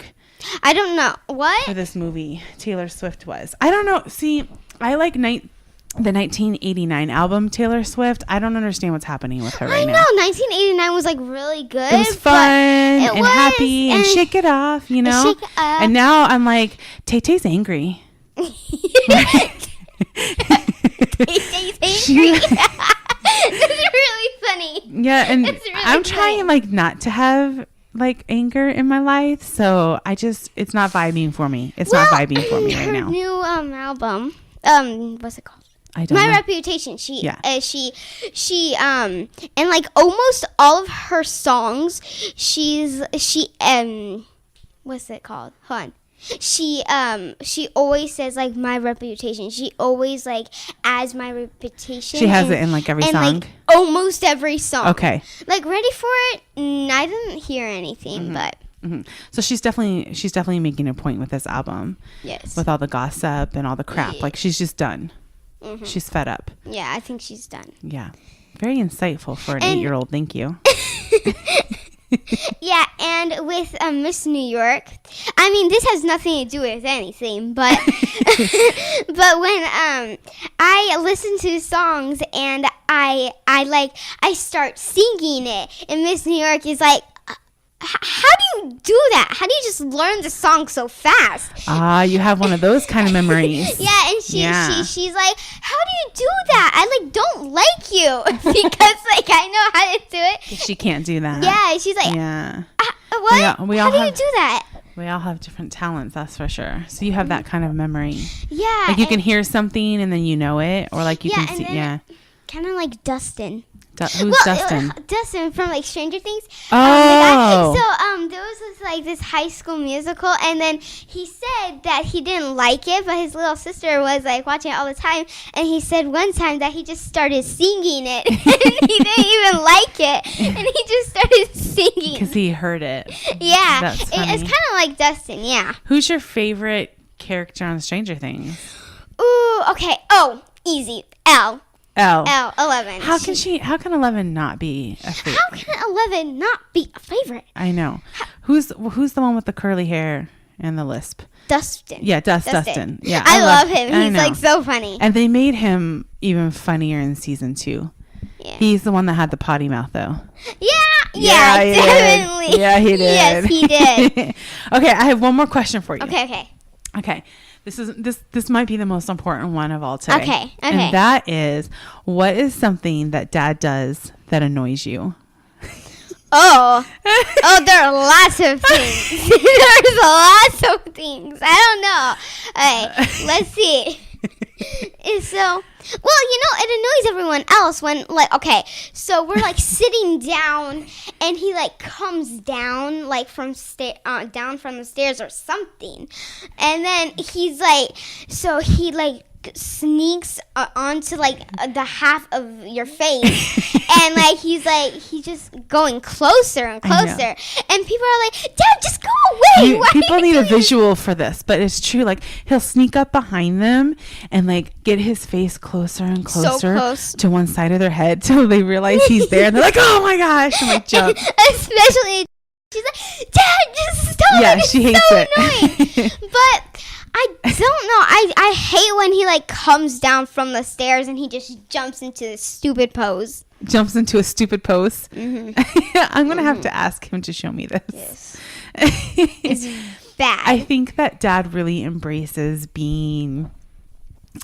I don't know. What? For this movie, Taylor Swift was. I don't know. See, I like the 1989 album Taylor Swift. I don't understand what's happening with her right now. I know. 1989 was like really good. It was fun and happy and shake it off, Shake it off. And now I'm like, Tay-Tay's angry. That's really funny. Yeah, and It's really I'm trying like not to have like anger in my life, so it's not vibing for me. It's not vibing for me right now. Her new album, what's it called? I don't My know. Reputation. She and like almost all of her songs, what's it called? Hold on. She always says like my reputation. She always like adds my reputation. She has it in like every song. Like almost every song. Okay. Like Ready for It? I didn't hear anything, but So she's definitely making a point with this album. yes. With all the gossip and all the crap. Like she's just done. She's fed up. Yeah, I think she's done. Yeah. Very insightful for an 8-year-old. Thank you. Yeah, and with Miss New York, I mean, this has nothing to do with anything, but but when I listen to songs and I start singing it, and Miss New York is like, how do you do that? How do you just learn the song so fast? You have one of those kind of memories. Yeah, and she's like, how do you do that? I like don't like you because like I know how to do it. She can't do that. Yeah, she's like, Yeah. what? We how all do have, you do that? We all have different talents, that's for sure. So you have that kind of memory. Yeah. Like you can hear something and then you know it, or like you can see. Yeah. Kind of like Dustin. Who's Dustin? Dustin from like Stranger Things. Oh. There was like this High School Musical, and then he said that he didn't like it, but his little sister was like watching it all the time, and he said one time that he just started singing it, and he didn't even like it, and he just started singing Because he heard it. Yeah, That's funny. it's kind of like Dustin. Yeah. Who's your favorite character on Stranger Things? Ooh, okay. Oh, easy. Elle. 11. How can 11 not be a favorite? How can 11 not be a favorite? I know. Who's the one with the curly hair and the lisp? Dustin. Yeah, Dustin. Yeah, I love him. He's like so funny. And they made him even funnier in season 2. Yeah. He's the one that had the potty mouth, though. Yeah, definitely. Yeah, he did. Yes, he did. Okay, I have one more question for you. Okay. This might be the most important one of all today. Okay. And that is, what is something that Dad does that annoys you? Oh, there are lots of things. There's lots of things. I don't know. Okay, let's see. So, it annoys everyone else when, like, okay, so we're, like, sitting down, and he, like, comes down, like, down from the stairs or something, and then he's, like, so he, like, sneaks onto, like, the half of your face, and, like, he's just going closer and closer, and people are like, Dad, just go away! People need a visual for this, but it's true. Like, he'll sneak up behind them and, like, get his face closer and closer to one side of their head till they realize he's there, and they're like, oh my gosh, and, like, jump. Especially, she's like, Dad, just stop! Yeah, she hates it. Annoying. But I don't know. I hate when he, like, comes down from the stairs and he just jumps into this stupid pose. Jumps into a stupid pose. Mm-hmm. I'm going to have to ask him to show me this. Yes. It's bad. I think that Dad really embraces being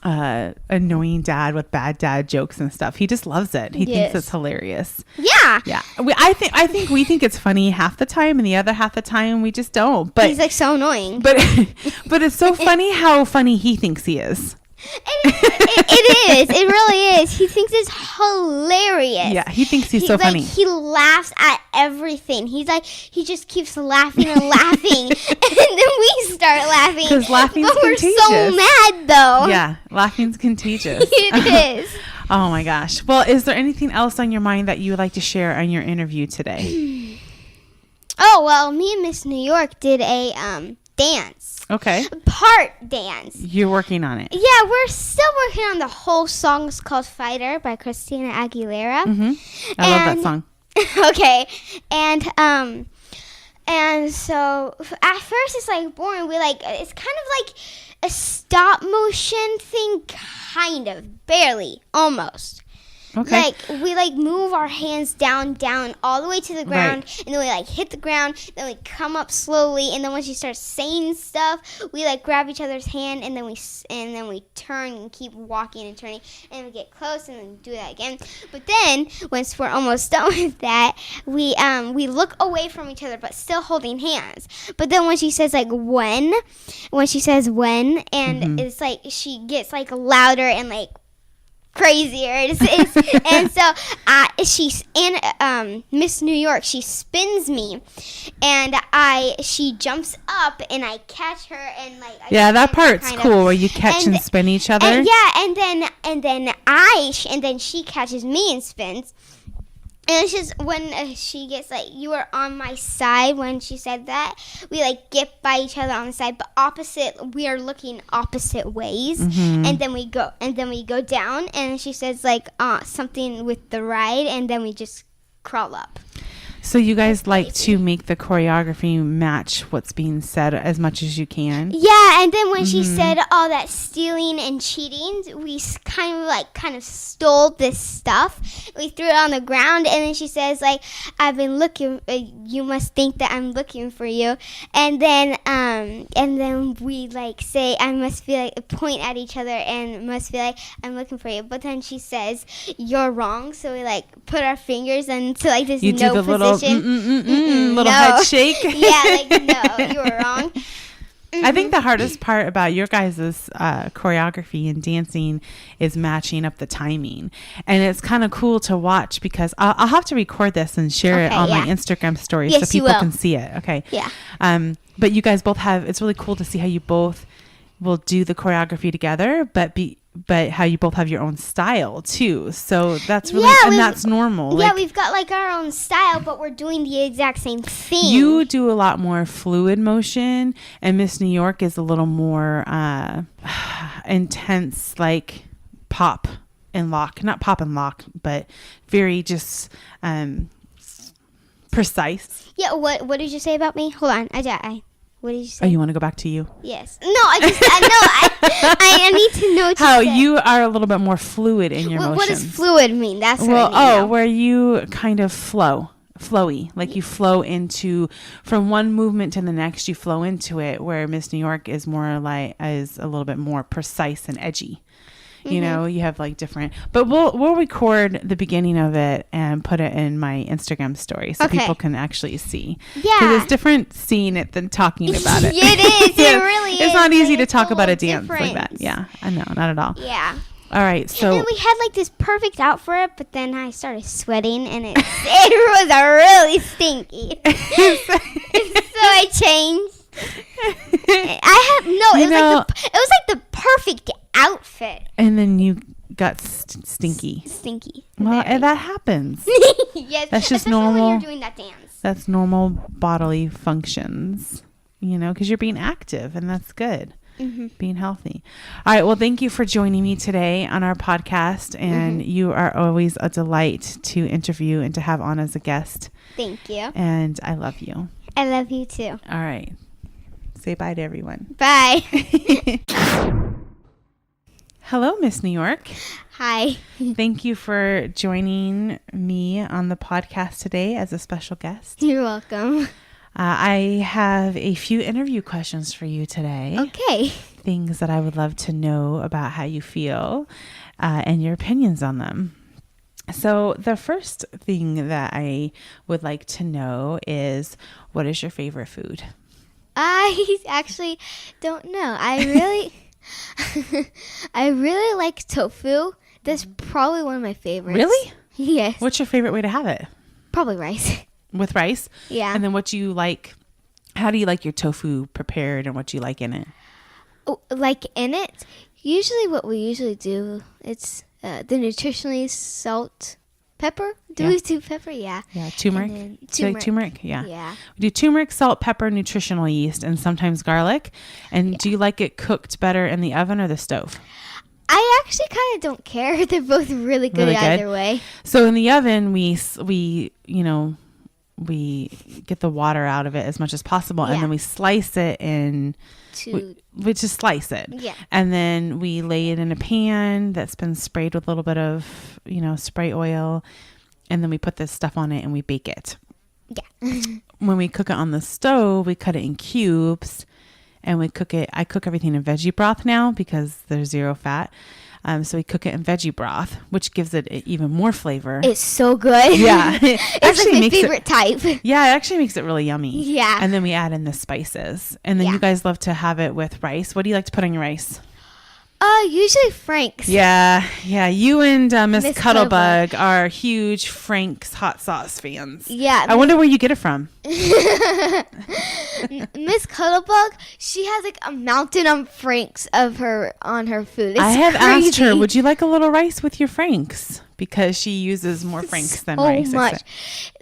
annoying dad with bad dad jokes and stuff. He just loves it. He thinks it's hilarious. Yeah. I think we think it's funny half the time, and the other half the time we just don't. But he's like so annoying. But it's so funny how funny he thinks he is. It is. It really is. He thinks it's hilarious. Yeah, he thinks he's so funny. He laughs at everything. He just keeps laughing and laughing, and then we start laughing. Because laughing's contagious. We're so mad, though. Yeah, laughing's contagious. It is. Oh my gosh. Well, is there anything else on your mind that you would like to share on your interview today? Oh well, me and Miss New York did a dance. Okay. Part dance. You're working on it. Yeah, we're still working on the whole song. It's called Fighter by Christina Aguilera. Mm-hmm. I love that song. Okay. And so at first it's like boring. It's kind of like a stop motion thing, kind of, barely, almost. Okay. Like, we, like, move our hands down, all the way to the ground, and then we, like, hit the ground, then we come up slowly, and then once you start saying stuff, we, like, grab each other's hand, and then we turn and keep walking and turning, and we get close, and then do that again. But then, once we're almost done with that, we look away from each other, but still holding hands. But then when she says, like, when she says when, and it's, like, she gets, like, louder and, like, crazier. And so she's in Miss New York. She spins me, and she jumps up, and I catch her, and like that part's cool where you catch and spin each other. And then she catches me and spins. And it's just when she gets like, you were on my side when she said that, we like get by each other on the side, but we are looking opposite ways. And then we go down, and she says like something with the ride, and then we just crawl up. So you guys like to make the choreography match what's being said as much as you can? Yeah, and then when she said all that stealing and cheating, we kind of stole this stuff. We threw it on the ground, and then she says, like, I've been looking, you must think that I'm looking for you. And then we, like, say, I must feel like, point at each other and must feel like I'm looking for you. But then she says, you're wrong. So we, like, put our fingers into, like, this You do the position. little No. head shake. Yeah, like, no, you were wrong. I think the hardest part about your guys' choreography and dancing is matching up the timing. And it's kind of cool to watch because I'll have to record this and share it on my Instagram story so people can see it. Okay. Yeah. But you guys both it's really cool to see how you both will do the choreography together, but how you both have your own style too. So that's really, and that's normal. Yeah, like, we've got like our own style, but we're doing the exact same thing. You do a lot more fluid motion, and Miss New York is a little more intense, like pop and lock. Not pop and lock, but very just precise. Yeah, what did you say about me? Hold on. What did you say? Oh, you want to go back to you? Yes. No, I need to know what how you said. you are a little bit more fluid in your motions. What does fluid mean? That's what I need to know. Where you kind of flowy, like you flow into from one movement to the next. You flow into it. Where Miss New York is is a little bit more precise and edgy. You know, you have like different, but we'll record the beginning of it and put it in my Instagram story so people can actually see. Yeah. Because it's different seeing it than talking about it. It is. It really is. It's not easy to It's talk about a difference. dance like that. Yeah, I know. Not at all. Yeah. All right. So And then we had like this perfect outfit, but then I started sweating and it was really stinky. So I changed. It was like the perfect outfit. And then you got stinky. Stinky. Well, and that happens. Yes, That's just especially normal. when you're doing that dance. That's normal bodily functions, because you're being active and that's good. Being healthy. All right. Well, thank you for joining me today on our podcast. And you are always a delight to interview and to have on as a guest. Thank you. And I love you. I love you too. All right. Say bye to everyone. Bye. Hello, Miss New York. Hi. Thank you for joining me on the podcast today as a special guest. You're welcome. I have a few interview questions for you today. Okay. Things that I would love to know about how you feel and your opinions on them. So the first thing that I would like to know is, what is your favorite food? I actually don't know. I really like tofu. That's probably one of my favorites. Really? Yes. What's your favorite way to have it? Probably rice. With rice? Yeah. And then what do you like? How do you like your tofu prepared and what do you like in it? Oh, like in it? Usually what we usually do, it's the nutritionally salt pepper. Do we do pepper? Yeah. Yeah, turmeric. And then Do you like turmeric? Yeah. Yeah. We do turmeric, salt, pepper, nutritional yeast, and sometimes garlic. And do you like it cooked better in the oven or the stove? I actually kind of don't care. They're both really good either way. So in the oven, we get the water out of it as much as possible, and then we slice it in. We just slice it. Yeah. And then we lay it in a pan that's been sprayed with a little bit of, spray oil. And then we put this stuff on it and we bake it. Yeah. When we cook it on the stove, we cut it in cubes and we cook it. I cook everything in veggie broth now because there's 0 fat. So we cook it in veggie broth, which gives it even more flavor. It's so good. Yeah. It's like my favorite type. Yeah, it actually makes it really yummy. Yeah. And then we add in the spices. And then you guys love to have it with rice. What do you like to put on your rice? Usually Frank's. Yeah. You and Miss Cuddlebug. are huge Frank's hot sauce fans. Yeah. I wonder where you get it from. Miss Cuddlebug, she has like a mountain of Frank's on her food. It's I have crazy. asked her, would you like a little rice with your Franks? Because she uses more Franks than rice. So much.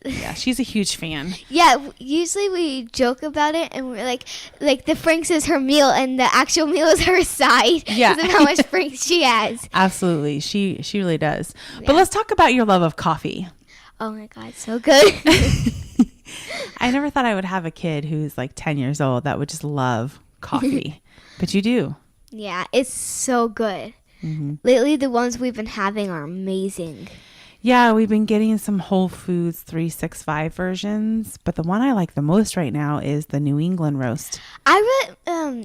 Yeah, she's a huge fan. Yeah, usually we joke about it and we're like the Frank's is her meal and the actual meal is her side. Yeah. Because of how much Frank's she has. Absolutely. She really does. But let's talk about your love of coffee. Oh my God, so good. I never thought I would have a kid who's like 10 years old that would just love coffee, but you do. Yeah, it's so good. Mm-hmm. Lately, the ones we've been having are amazing. Yeah, we've been getting some Whole Foods 365 versions, but the one I like the most right now is the New England roast.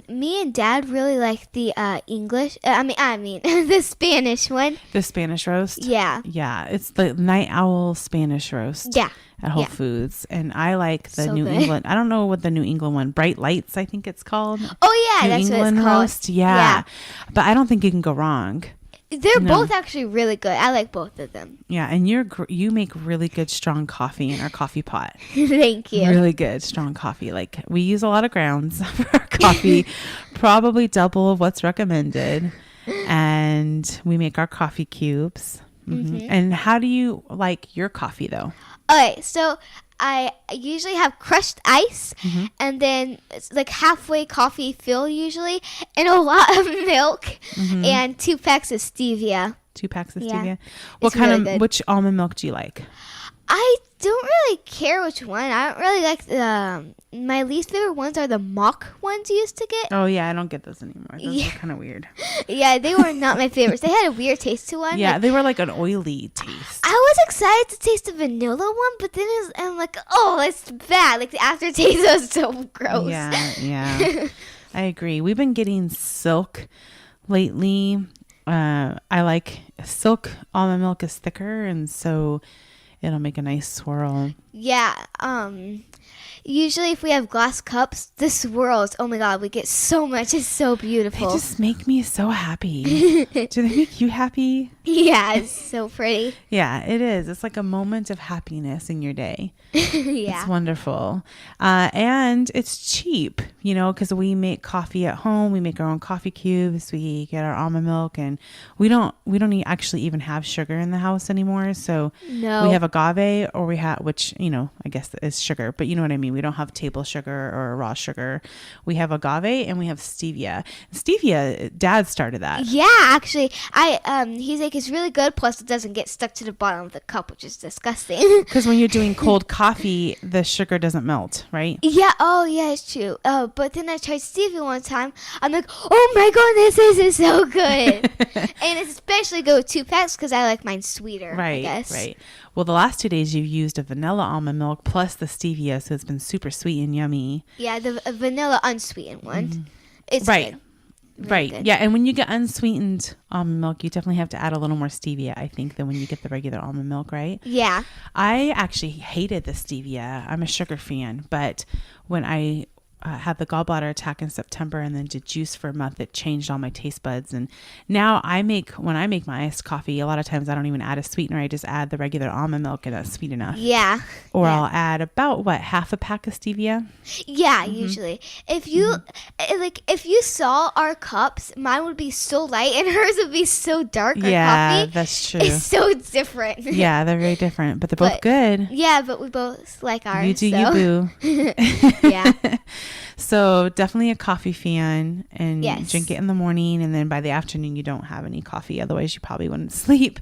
Me and Dad really like the English. I mean, the Spanish one. The Spanish roast? Yeah. Yeah, it's the Night Owl Spanish roast. Yeah. At Whole Foods. And I like the So New good. England. I don't know what the New England one, Bright Lights, I think it's called. Oh yeah, New that's England what it's called. roast. Yeah. But I don't think you can go wrong. They're No. both actually really good. I like both of them. Yeah, and you make really good strong coffee in our coffee pot. Thank you. Really good strong coffee. Like we use a lot of grounds for our coffee, probably double of what's recommended, and we make our coffee cubes. Mm-hmm. And how do you like your coffee though? Okay, so I usually have crushed ice, and then it's like halfway coffee fill usually, and a lot of milk, and 2 packs of stevia. 2 packs of Yeah. stevia. What It's kind really of good. which almond milk do you like? I don't really care which one. I don't really like the. My least favorite ones are the mock ones you used to get. Oh yeah, I don't get those anymore. Those Yeah. are kind of weird. Yeah, they were not my favorites. They had a weird taste to one. Yeah, Like, they were like an oily taste. I was excited to taste the vanilla one, but then I'm like, oh, it's bad. Like the aftertaste was so gross. Yeah. I agree. We've been getting silk lately. I like silk almond milk is thicker, and so it'll make a nice swirl. Yeah. Usually if we have glass cups, the swirls, oh my God, we get so much. It's so They beautiful. just make me so happy. Do they make you happy? Yeah, it's so pretty. Yeah, it is. It's like a moment of happiness in your day. Yeah. It's wonderful. And it's cheap, because we make coffee at home. We make our own coffee cubes. We get our almond milk, and we don't actually even have sugar in the house anymore. So No. we have agave, or we have, which, I guess is sugar, but you know what I mean? We don't have table sugar or raw sugar. We have agave and we have stevia. Stevia, Dad started that. Yeah, actually, he's like, it's really good. Plus, it doesn't get stuck to the bottom of the cup, which is disgusting. Because when you're doing cold coffee, the sugar doesn't melt, right? Yeah, oh yeah, it's true. But then I tried stevia one time. I'm like, oh my goodness, this is so good. And it's especially good with 2 packs because I like mine sweeter. I Right, guess. right. Well, the last 2 days you've used a vanilla almond milk plus the stevia, so it's been super sweet and yummy. Yeah, the vanilla unsweetened one. It's Right. good. Really Right. good. Yeah, and when you get unsweetened almond milk, you definitely have to add a little more stevia, I think, than when you get the regular almond milk, right? Yeah. I actually hated the stevia. I'm a sugar fan, but when I had the gallbladder attack in September and then did juice for a month, it changed all my taste buds. And now when I make my iced coffee, a lot of times I don't even add a sweetener. I just add the regular almond milk and that's sweet enough. Yeah. Or Yeah. I'll add about half a pack of stevia. Yeah, usually. If you if you saw our cups, mine would be so light and hers would be so dark. Our Yeah, coffee that's true. is so different. Yeah, they're very different, but they're both But- good. Yeah, but we both like ours. You do so. you, boo. Yeah. So definitely a coffee fan, and Yes. drink it in the morning, and then by the afternoon you don't have any coffee. Otherwise you probably wouldn't sleep.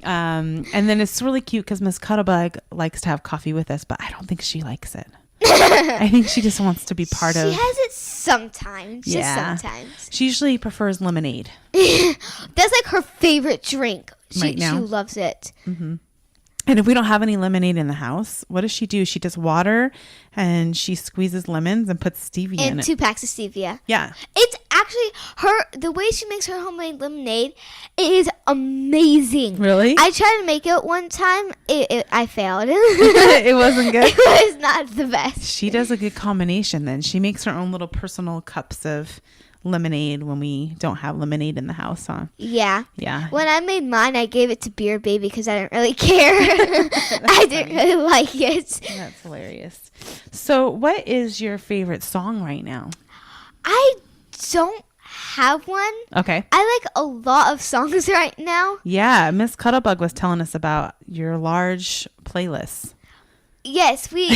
And then it's really cute because Miss Cuddlebug likes to have coffee with us, but I don't think she likes it. I think she just wants to be part She of. has it sometimes. Yeah. Just sometimes. She usually prefers lemonade. That's like her favorite drink. Right now? She loves it. And if we don't have any lemonade in the house, what does she do? She does water and she squeezes lemons and puts stevia in And it. 2 packs of stevia. Yeah. It's actually the way she makes her homemade lemonade is amazing. Really? I tried to make it one time. I failed. It wasn't good. It was not the best. She does a good combination then. She makes her own little personal cups of lemonade when we don't have lemonade in the house, huh? Yeah. Yeah. When I made mine, I gave it to Beardbaby because I didn't really care. I didn't really like it. That's hilarious. So what is your favorite song right now? I don't have one. Okay. I like a lot of songs right now. Yeah, Miss Cuddlebug was telling us about your large playlist. Yes, we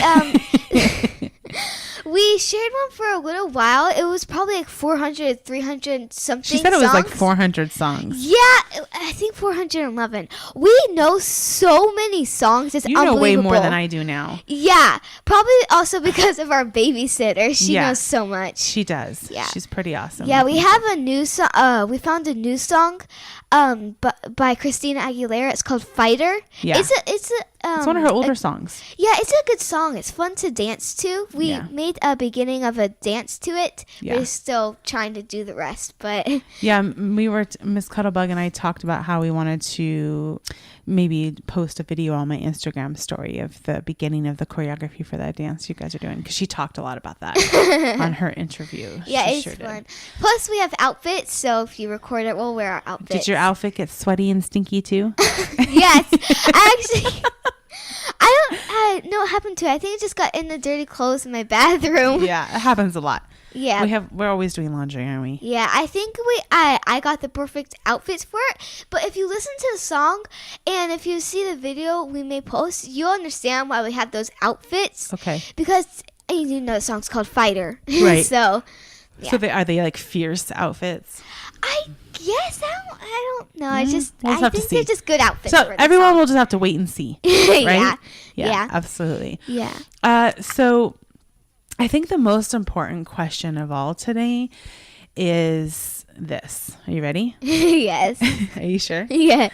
We shared one for a little while. It was probably like 400, 300 something. She said it was songs. like 400 songs. Yeah, I think 411. We know so many songs. It's You know way unbelievable. more than I do now. Yeah, probably also because of our babysitter. She Yeah. knows so much. She does. Yeah. She's pretty awesome. Yeah, we have a new song. We found a new song, by Christina Aguilera. It's called "Fighter." Yeah. It's one of her older songs. Yeah, it's a good song. It's fun to dance to. We Yeah. made a beginning of a dance to it. Yeah. We're still trying to do the rest, but Yeah, we were Miss Cuddlebug and I talked about how we wanted to maybe post a video on my Instagram story of the beginning of the choreography for that dance you guys are doing, because she talked a lot about that on her interview. yeah, She it's sure did. fun. Plus, we have outfits, so if you record it, we'll wear our outfits. Did your outfit get sweaty and stinky too? Yes, actually. I don't know what happened to it. I think it just got in the dirty clothes in my bathroom. Yeah, it happens a lot. Yeah. We're always doing laundry, aren't we? Yeah, I think I got the perfect outfits for it. But if you listen to the song and if you see the video we may post, you'll understand why we have those outfits. Okay. Because you know the song's called Fighter. Right. So yeah. So are they like fierce outfits? I guess I don't know. I just We'll just I have to think see. they're just good outfits. So for the everyone song. will just have to wait and see, right? Yeah. Absolutely. Yeah. So I think the most important question of all today is this. Are you ready? Yes. Are you sure? Yes.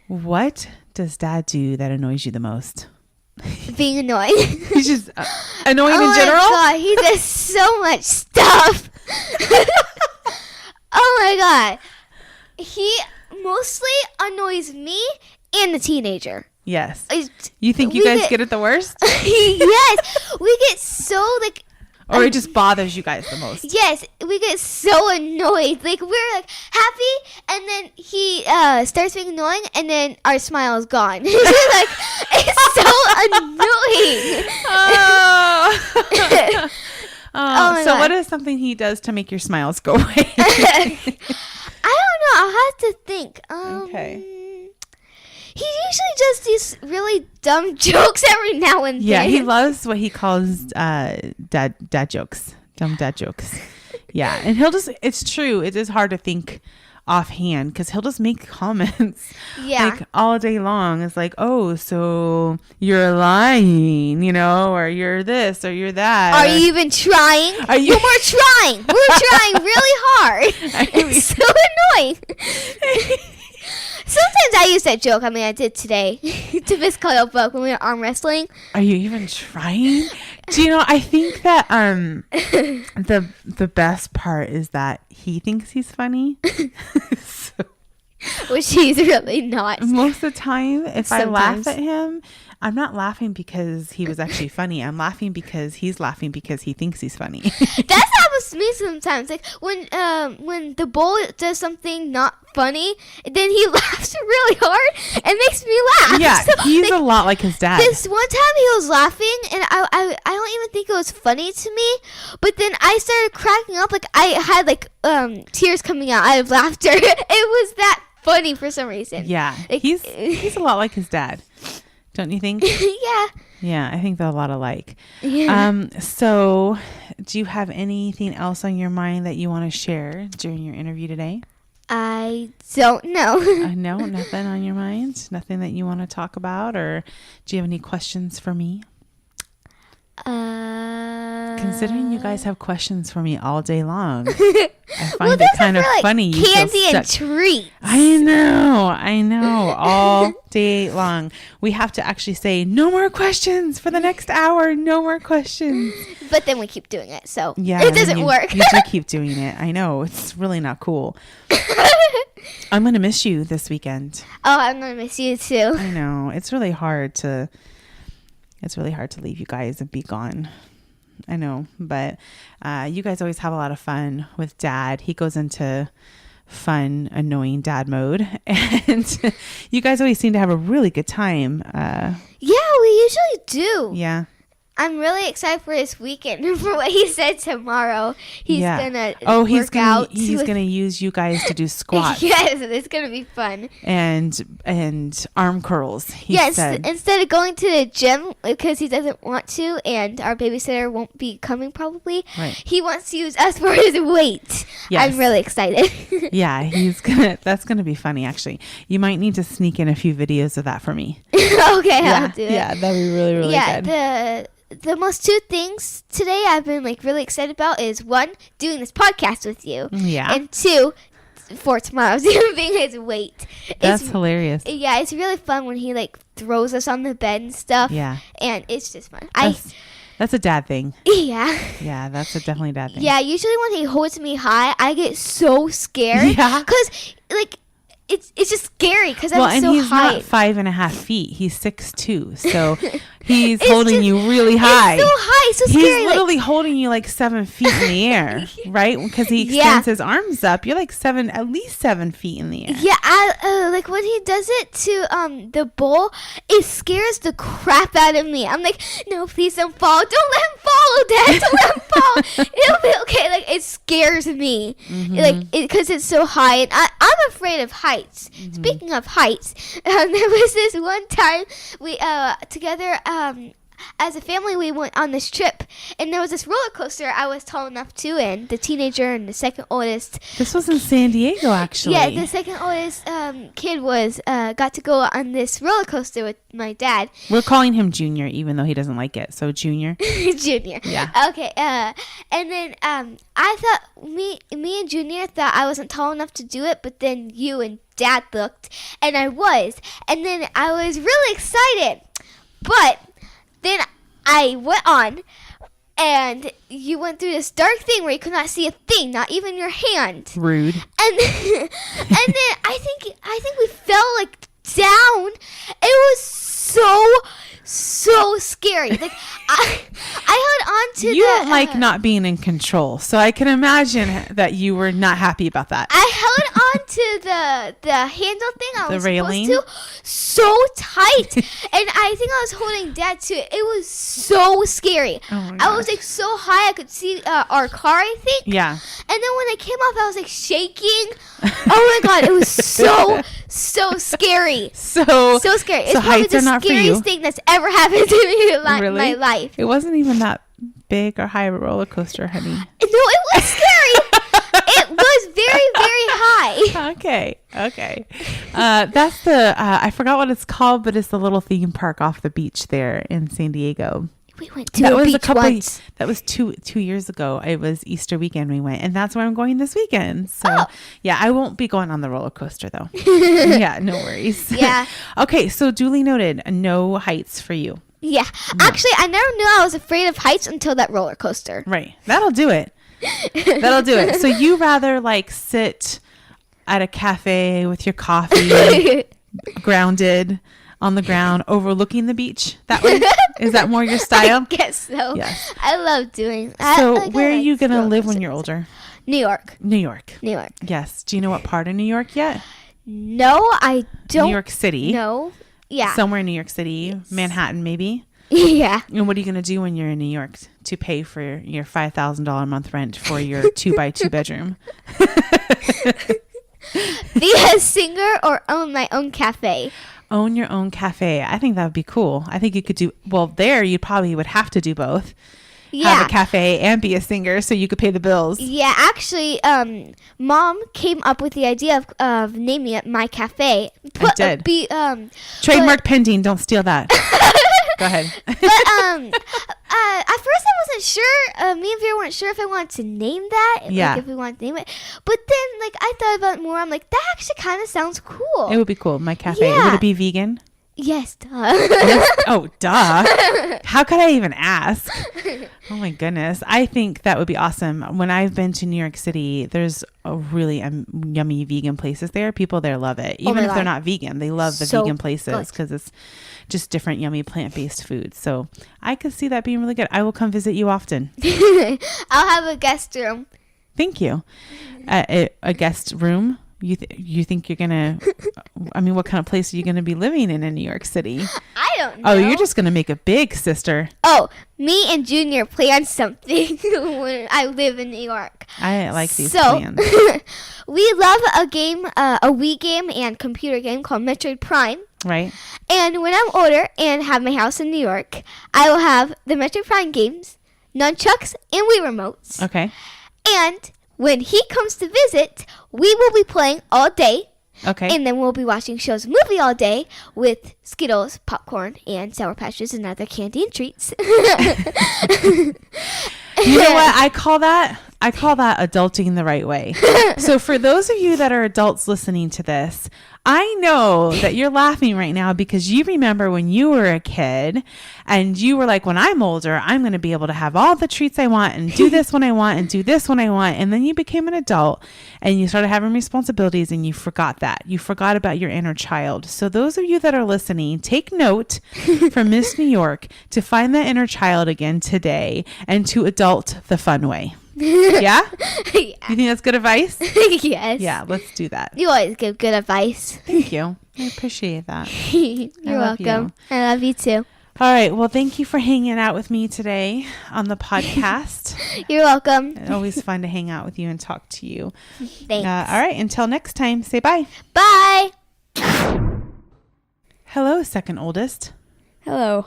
What does Dad do that annoys you the most? Being annoying. He's just annoying Oh in general? my god, he does so much stuff. Oh my god. He mostly annoys me and the teenager. Yes. I- You think you we guys get it the worst? Yes. We get so like Or it just bothers you guys the most? yes, we get so annoyed. Like we're like happy and then he starts being annoying and then our smile is gone. Like it's so annoying. Oh. Oh my So God. what is something he does to make your smiles go away? I don't know. I'll have to think. Okay. He usually does these really dumb jokes every now and then. Yeah, he loves what he calls dad jokes, dumb dad jokes. Yeah, and he'll just, it's true, it is hard to think offhand because he'll just make comments Yeah. like all day long. It's like, oh, so you're lying, or you're this or you're that. Are you even trying? Are you- We're trying. We're trying really hard. It's so annoying. Sometimes I use that joke. I mean, I did today to Miss Cuddlebug when we were arm wrestling. Are you even trying? Do you know, I think that the best part is that he thinks he's funny. So, Which he's really not. most of the time, if I laugh Sometimes. at him, I'm not laughing because he was actually funny. I'm laughing because he's laughing because he thinks he's funny. That happens to me sometimes. Like when the bull does something not funny, then he laughs really hard and makes me laugh. Yeah, So, he's like, a lot like his dad. this one time he was laughing and I don't even think it was funny to me, but then I started cracking up. Like I had like tears coming out of laughter. It was that funny for some reason. Yeah, Like, he's a lot like his dad. Don't you think? Yeah. Yeah, I think they're a lot alike. Yeah. So do you have anything else on your mind that you want to share during your interview today? I don't know. No, nothing on your mind? Nothing that you want to talk about? Or do you have any questions for me? Considering you guys have questions for me all day long, I find it kind of funny. You feel candy and stuck. treats. I know, all day long. We have to actually say no more questions for the next hour. No more questions. But then we keep doing it, so Yeah, it doesn't you, work. You do keep doing it. I know, it's really not cool. I'm gonna miss you this weekend. Oh, I'm gonna miss you too. I know, it's really hard to leave you guys and be gone. I know, but you guys always have a lot of fun with Dad. He goes into fun, annoying dad mode, and you guys always seem to have a really good time. Yeah, we usually do. Yeah. I'm really excited for this weekend for what he said tomorrow. He's gonna he's gonna use you guys to do squats. Yes, it's gonna be fun. And arm curls. Instead of going to the gym because he doesn't want to, and our babysitter won't be coming probably. Right. He wants to use us for his weight. Yes. I'm really excited. Yeah, that's gonna be funny actually. You might need to sneak in a few videos of that for me. Okay, I'll do it. Yeah, that'd be really, really good. The most two things today I've been like really excited about is one, doing this podcast with you. Yeah. And two, for tomorrow, being his weight. That's hilarious. Yeah, it's really fun when he like throws us on the bed and stuff. Yeah. And it's just fun. That's a dad thing. Yeah. Yeah, that's definitely a dad thing. Yeah, usually when he holds me high, I get so scared. Yeah. Because like it's just scary because I'm so high. Well, and he's not 5.5 feet. He's 6'2". So he's holding you really high. It's so high. It's so scary. He's literally holding you like 7 feet in the air, right? Because he extends his arms up. You're like at least 7 feet in the air. Yeah, like when he does it to the bull, it scares the crap out of me. I'm like, no, please don't fall. Don't let him fall, Dad. Don't let him fall. It'll be okay. Like it scares me, like because it's so high, and I'm afraid of heights. Speaking of heights, there was this one time we together. As a family, we went on this trip, and there was this roller coaster I was tall enough to, and the teenager and the second oldest. This was in San Diego, actually. Yeah, the second oldest kid got to go on this roller coaster with my dad. We're calling him Junior, even though he doesn't like it. So Junior. Junior. Yeah. Okay. And then I thought me and Junior thought I wasn't tall enough to do it, but then you and Dad looked, and I was, and then I was really excited, but. Then I went on, and you went through this dark thing where you could not see a thing, not even your hand. Rude. And then I think we fell like down. It was so scary. Like I held on to you don't like not being in control, so I can imagine that you were not happy about that. I held on to the handle thing I was railing? supposed to so tight, and I think I was holding Dad to it. It was so scary. Oh I was like so high I could see our car, I think. Yeah. And then when I came off, I was like shaking. Oh my God, it was so scary. So scary. It's so probably heights the are not for you. scariest thing that's ever happened to me in my life. It wasn't even that big or high of a roller coaster, honey. No, it was scary. It was very, very high. Okay. That's the, I forgot what it's called, but it's the little theme park off the beach there in San Diego. We went to a beach once. That was two years ago. It was Easter weekend we went, and that's where I'm going this weekend. So yeah, I won't be going on the roller coaster though. Yeah, no worries. Yeah. Okay, so duly noted, no heights for you. Yeah. No. Actually, I never knew I was afraid of heights until that roller coaster. Right. That'll do it. So you rather like sit at a cafe with your coffee, grounded on the ground, overlooking the beach? That way? Is that more your style? I guess so. Yes. I love doing So where are you going to live when you're older? New York. New York. Yes. Do you know what part of New York yet? No, I don't. New York City. No. Yeah. Somewhere in New York City. Manhattan, maybe. Yeah. And what are you going to do when you're in New York to pay for your $5,000 a month rent for your 2x2 bedroom? Be a singer or own my own cafe? Own your own cafe. I think that would be cool. I think you could do, well, there you probably would have to do both. Yeah. Have a cafe and be a singer so you could pay the bills. Yeah, actually, Mom came up with the idea of naming it My Cafe. I did. Trademark pending. Don't steal that. Go ahead. But at first I wasn't sure. Me and Vera weren't sure if I wanted to name that. Yeah. Like, if we wanted to name it. But then, like, I thought about it more. I'm like, that actually kind of sounds cool. It would be cool. My cafe. Yeah. Would it be vegan? Yes, duh. Oh, duh. How could I even ask? Oh, my goodness. I think that would be awesome. When I've been to New York City, there's a really yummy vegan places there. People there love it. Even if they're not vegan, they love the vegan places because it's just different yummy plant-based food. So I could see that being really good. I will come visit you often. I'll have a guest room. Thank you. A guest room? You think you're gonna? I mean, what kind of place are you gonna be living in New York City? I don't know. Oh, you're just gonna make it big, sister. Oh, me and Junior planned something when I live in New York. I like these plans. We love a game, a Wii game and computer game called Metroid Prime. Right. And when I'm older and have my house in New York, I will have the Metroid Prime games, nunchucks, and Wii remotes. Okay. And when he comes to visit, we will be playing all day. Okay. And then we'll be watching shows and movie all day with Skittles, popcorn, and Sour Patches and other candy and treats. You know what? I call that adulting the right way. So for those of you that are adults listening to this, I know that you're laughing right now because you remember when you were a kid and you were like, when I'm older, I'm going to be able to have all the treats I want and do this when I want and do this when I want. And then you became an adult and you started having responsibilities and you forgot that. You forgot about your inner child. So those of you that are listening, take note from Miss New York to find that inner child again today and to adult the fun way. Yeah? You think that's good advice? Yes. Yeah, let's do that. You always give good advice. Thank you. I appreciate that. You're welcome. I love you too. All right. Well, thank you for hanging out with me today on the podcast. You're welcome. It's always fun to hang out with you and talk to you. Thanks. All right. Until next time, say bye. Bye. Hello, second oldest. Hello.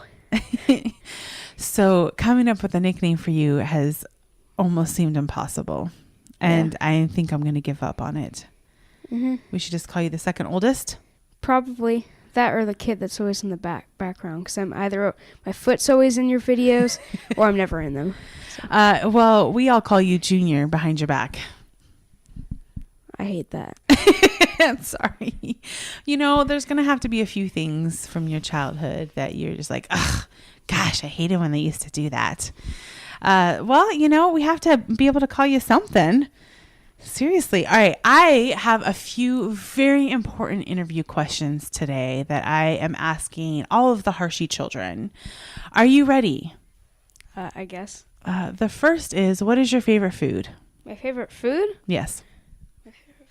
So coming up with a nickname for you has almost seemed impossible. And I think I'm going to give up on it. Mm-hmm. We should just call you the second oldest. Probably that or the kid that's always in the background because I'm either my foot's always in your videos or I'm never in them. So. Well, we all call you Junior behind your back. I hate that. I'm sorry. You know, there's going to have to be a few things from your childhood that you're just like, ugh, gosh, I hated when they used to do that. Well, you know, we have to be able to call you something. Seriously. All right. I have a few very important interview questions today that I am asking all of the Hershey children. Are you ready? I guess. The first is, what is your favorite food? My favorite food? Yes. My favorite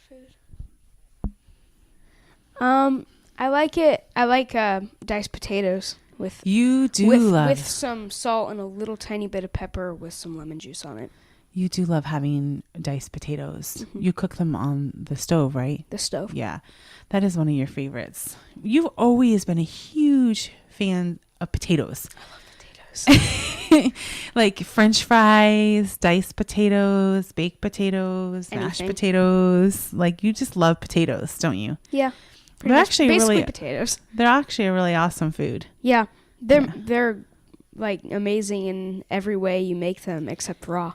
food? I like diced potatoes. You do with some salt and a little tiny bit of pepper with some lemon juice on it. You do love having diced potatoes. Mm-hmm. You cook them on the stove, right? The stove. Yeah. That is one of your favorites. You've always been a huge fan of potatoes. I love potatoes. Like French fries, diced potatoes, baked potatoes, mashed Anything. potatoes. Like you just love potatoes, don't you? Yeah. They're actually basically really potatoes. They're actually a really awesome food. Yeah. They're like amazing in every way you make them except raw.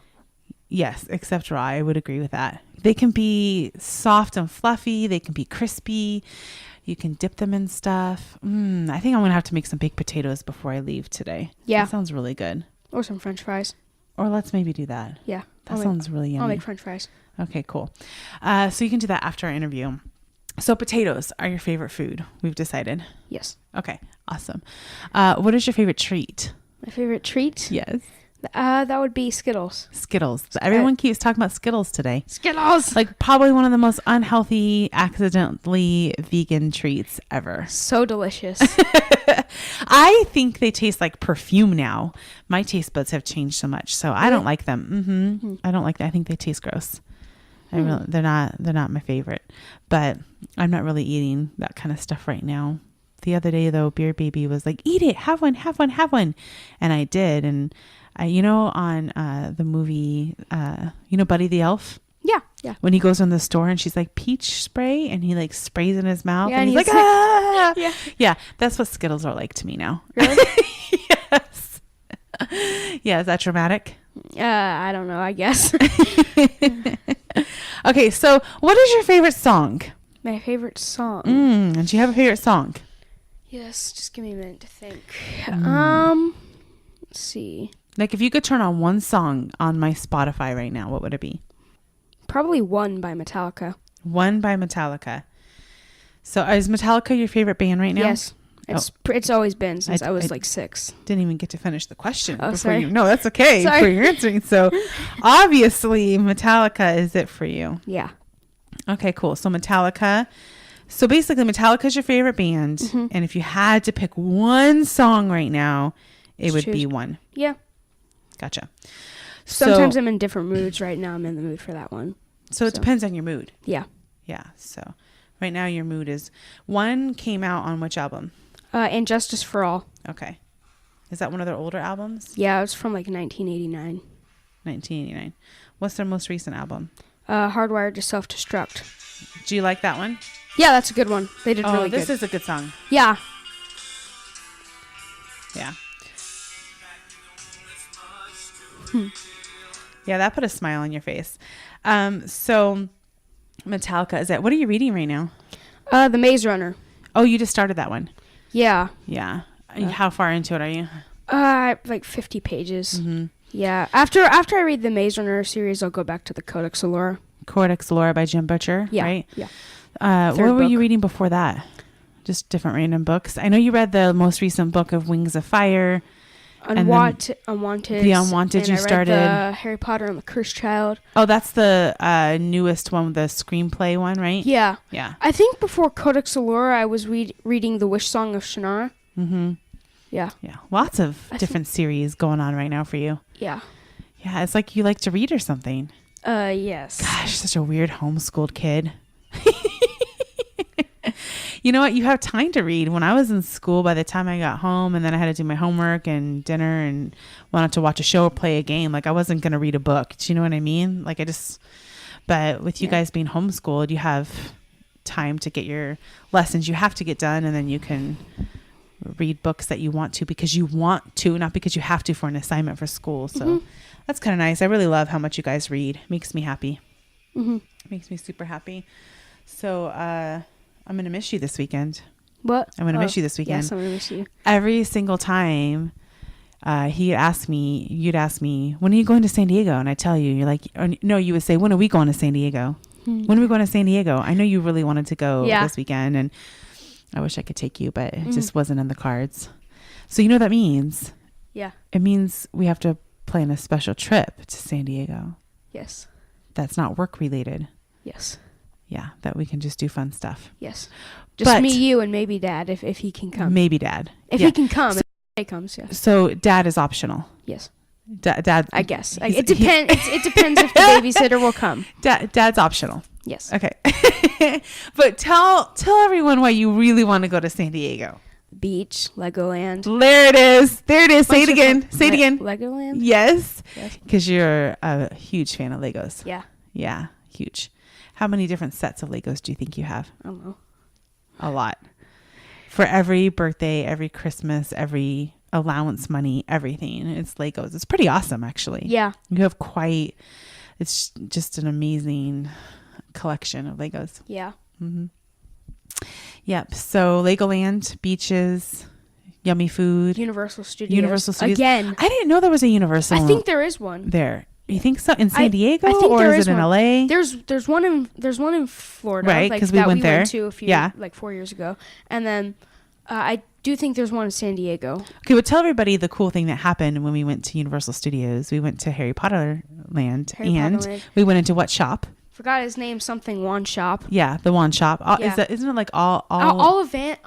Yes, except raw. I would agree with that. They can be soft and fluffy. They can be crispy. You can dip them in stuff. I think I'm going to have to make some baked potatoes before I leave today. Yeah. That sounds really good. Or some French fries. Or let's maybe do that. Yeah. That sounds really yummy. I'll make French fries. Okay, cool. So you can do that after our interview. So potatoes are your favorite food. We've decided. Yes. Okay, awesome. What is your favorite treat? My favorite treat? Yes. That would be Skittles. Skittles. Everyone keeps talking about Skittles today. Skittles! Like probably one of the most unhealthy, accidentally vegan treats ever. So delicious. I think they taste like perfume now. My taste buds have changed so much, so I don't like them. I don't like that. I think they taste gross. They're not my favorite, but I'm not really eating that kind of stuff right now. The other day though, Beardbaby was like, eat it, have one. And I did. And on the movie, Buddy the Elf. Yeah. When he goes in the store and she's like peach spray and he like sprays in his mouth Yeah, and he's like, ah! Yeah. That's what Skittles are like to me now. Really? Yes. Yeah. Is that dramatic? I don't know, I guess. Okay, so what is your favorite song? My favorite song. And do you have a favorite song? Yes, just give me a minute to think. Let's see. Like if you could turn on one song on my Spotify right now, what would it be? Probably One by Metallica. One by Metallica. So is Metallica your favorite band right now? Yes. It's always been since I was like 6. Didn't even get to finish the question. Oh, before sorry. No, that's okay. Sorry. For your answering. So obviously Metallica is it for you. Yeah. Okay, cool. So Metallica. So basically, Metallica is your favorite band, and if you had to pick one song right now, it would be one. Yeah. Gotcha. Sometimes I'm in different moods. Right now, I'm in the mood for that one. So it depends on your mood. Yeah. Yeah. So right now, your mood is one came out on which album? And Justice for All. Okay. Is that one of their older albums? Yeah, it was from like 1989. 1989. What's their most recent album? Hardwired to Self-Destruct. Do you like that one? Yeah, that's a good one. They did really good. This is a good song. Yeah. Yeah. Yeah, that put a smile on your face. So Metallica, what are you reading right now? The Maze Runner. Oh, you just started that one. Yeah. Yeah. How far into it are you? Like 50 pages. Yeah. After I read the Maze Runner series, I'll go back to the Codex Alora. Codex Alora by Jim Butcher, Yeah. right? Yeah. What were you reading before that? Just different random books. I know you read the most recent book of Wings of Fire. Unwanted. The Unwanted you started. The Harry Potter and the Cursed Child. Oh, that's the newest one, the screenplay one, right? Yeah. Yeah. I think before Codex Alora, I was reading The Wish Song of Shannara. Mm-hmm. Yeah. Yeah. Lots of different series going on right now for you. Yeah. Yeah. It's like you like to read or something. Yes. Gosh, such a weird homeschooled kid. You know what? You have time to read. When I was in school, by the time I got home and then I had to do my homework and dinner and wanted to watch a show or play a game, like I wasn't going to read a book. Do you know what I mean? Like but with you guys being homeschooled, you have time to get your lessons you have to get done, and then you can read books that you want to because you want to, not because you have to for an assignment for school. So that's kind of nice. I really love how much you guys read. Makes me happy. Makes me super happy. So, I'm going to miss you this weekend. What? I'm going to miss you this weekend. Yes, I'm going to miss you. Every single time you'd ask me, when are you going to San Diego? And I tell you, you're like, no, you would say, when are we going to San Diego? When are we going to San Diego? I know you really wanted to go this weekend, and I wish I could take you, but it just wasn't in the cards. So you know what that means? Yeah. It means we have to plan a special trip to San Diego. Yes. That's not work related. Yes. Yeah, that we can just do fun stuff. Yes. Just me, you, and maybe Dad if he can come. Maybe Dad. If he can come. If he comes, yes. So Dad is optional. Yes. Dad. I guess. It depends. It depends if the babysitter will come. Dad's optional. Yes. Okay. But tell everyone why you really want to go to San Diego. Beach, Legoland. There it is. Say it again. Say it again. Legoland? Yes. Because you're a huge fan of Legos. Yeah. Yeah. Huge. How many different sets of Legos do you think you have? I don't know. A lot. For every birthday, every Christmas, every allowance money, everything. It's Legos. It's pretty awesome, actually. Yeah. You have it's just an amazing collection of Legos. Yeah. Mm-hmm. Yep. So Legoland, beaches, yummy food. Universal Studios. Again. I didn't know there was a Universal. I think there is one. There. You think so? In San Diego? I think or there is it in one. LA? There's one in Florida. Right, because we went there. To a few, 4 years ago. And then I do think there's one in San Diego. Okay, well, tell everybody the cool thing that happened when we went to Universal Studios. We went to Harry Potter Land. We went into what shop? Forgot his name. Something Wand Shop. Yeah, the wand shop. Yeah. Isn't it like all Ollivander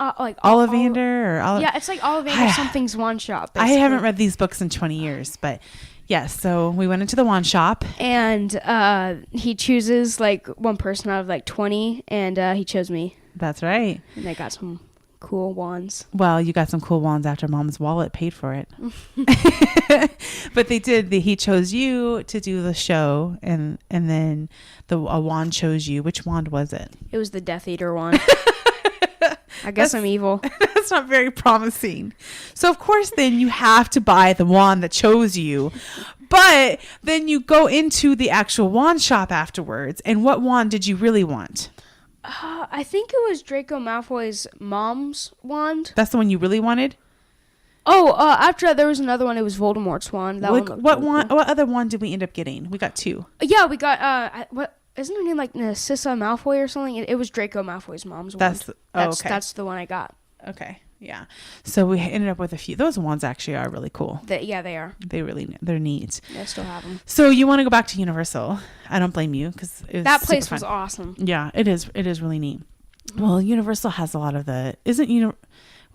or yeah, it's like Ollivander something's Wand Shop. Basically. I haven't read these books in 20 years, but yes. So we went into the wand shop, and he chooses like one person out of like 20, and he chose me. That's right. And I got some cool wands. Well, you got some cool wands after Mom's wallet paid for it. But he chose you to do the show, and then a wand chose you. Which wand was it? It was the Death Eater wand. I guess I'm evil. That's not very promising. So of course then you have to buy the wand that chose you. But then you go into the actual wand shop afterwards, and what wand did you really want? I think it was Draco Malfoy's mom's wand. That's the one you really wanted? Oh, after that, there was another one. It was Voldemort's wand. What other wand did we end up getting? We got two. Yeah, we got what isn't her name like Narcissa Malfoy or something? It was Draco Malfoy's mom's wand. Okay. That's the one I got. Okay. Yeah. So we ended up with a few. Those wands actually are really cool. They are. They're neat. I still have them. So you want to go back to Universal? I don't blame you because That place was awesome. Yeah, it is. It is really neat. Well, Universal has a lot of the.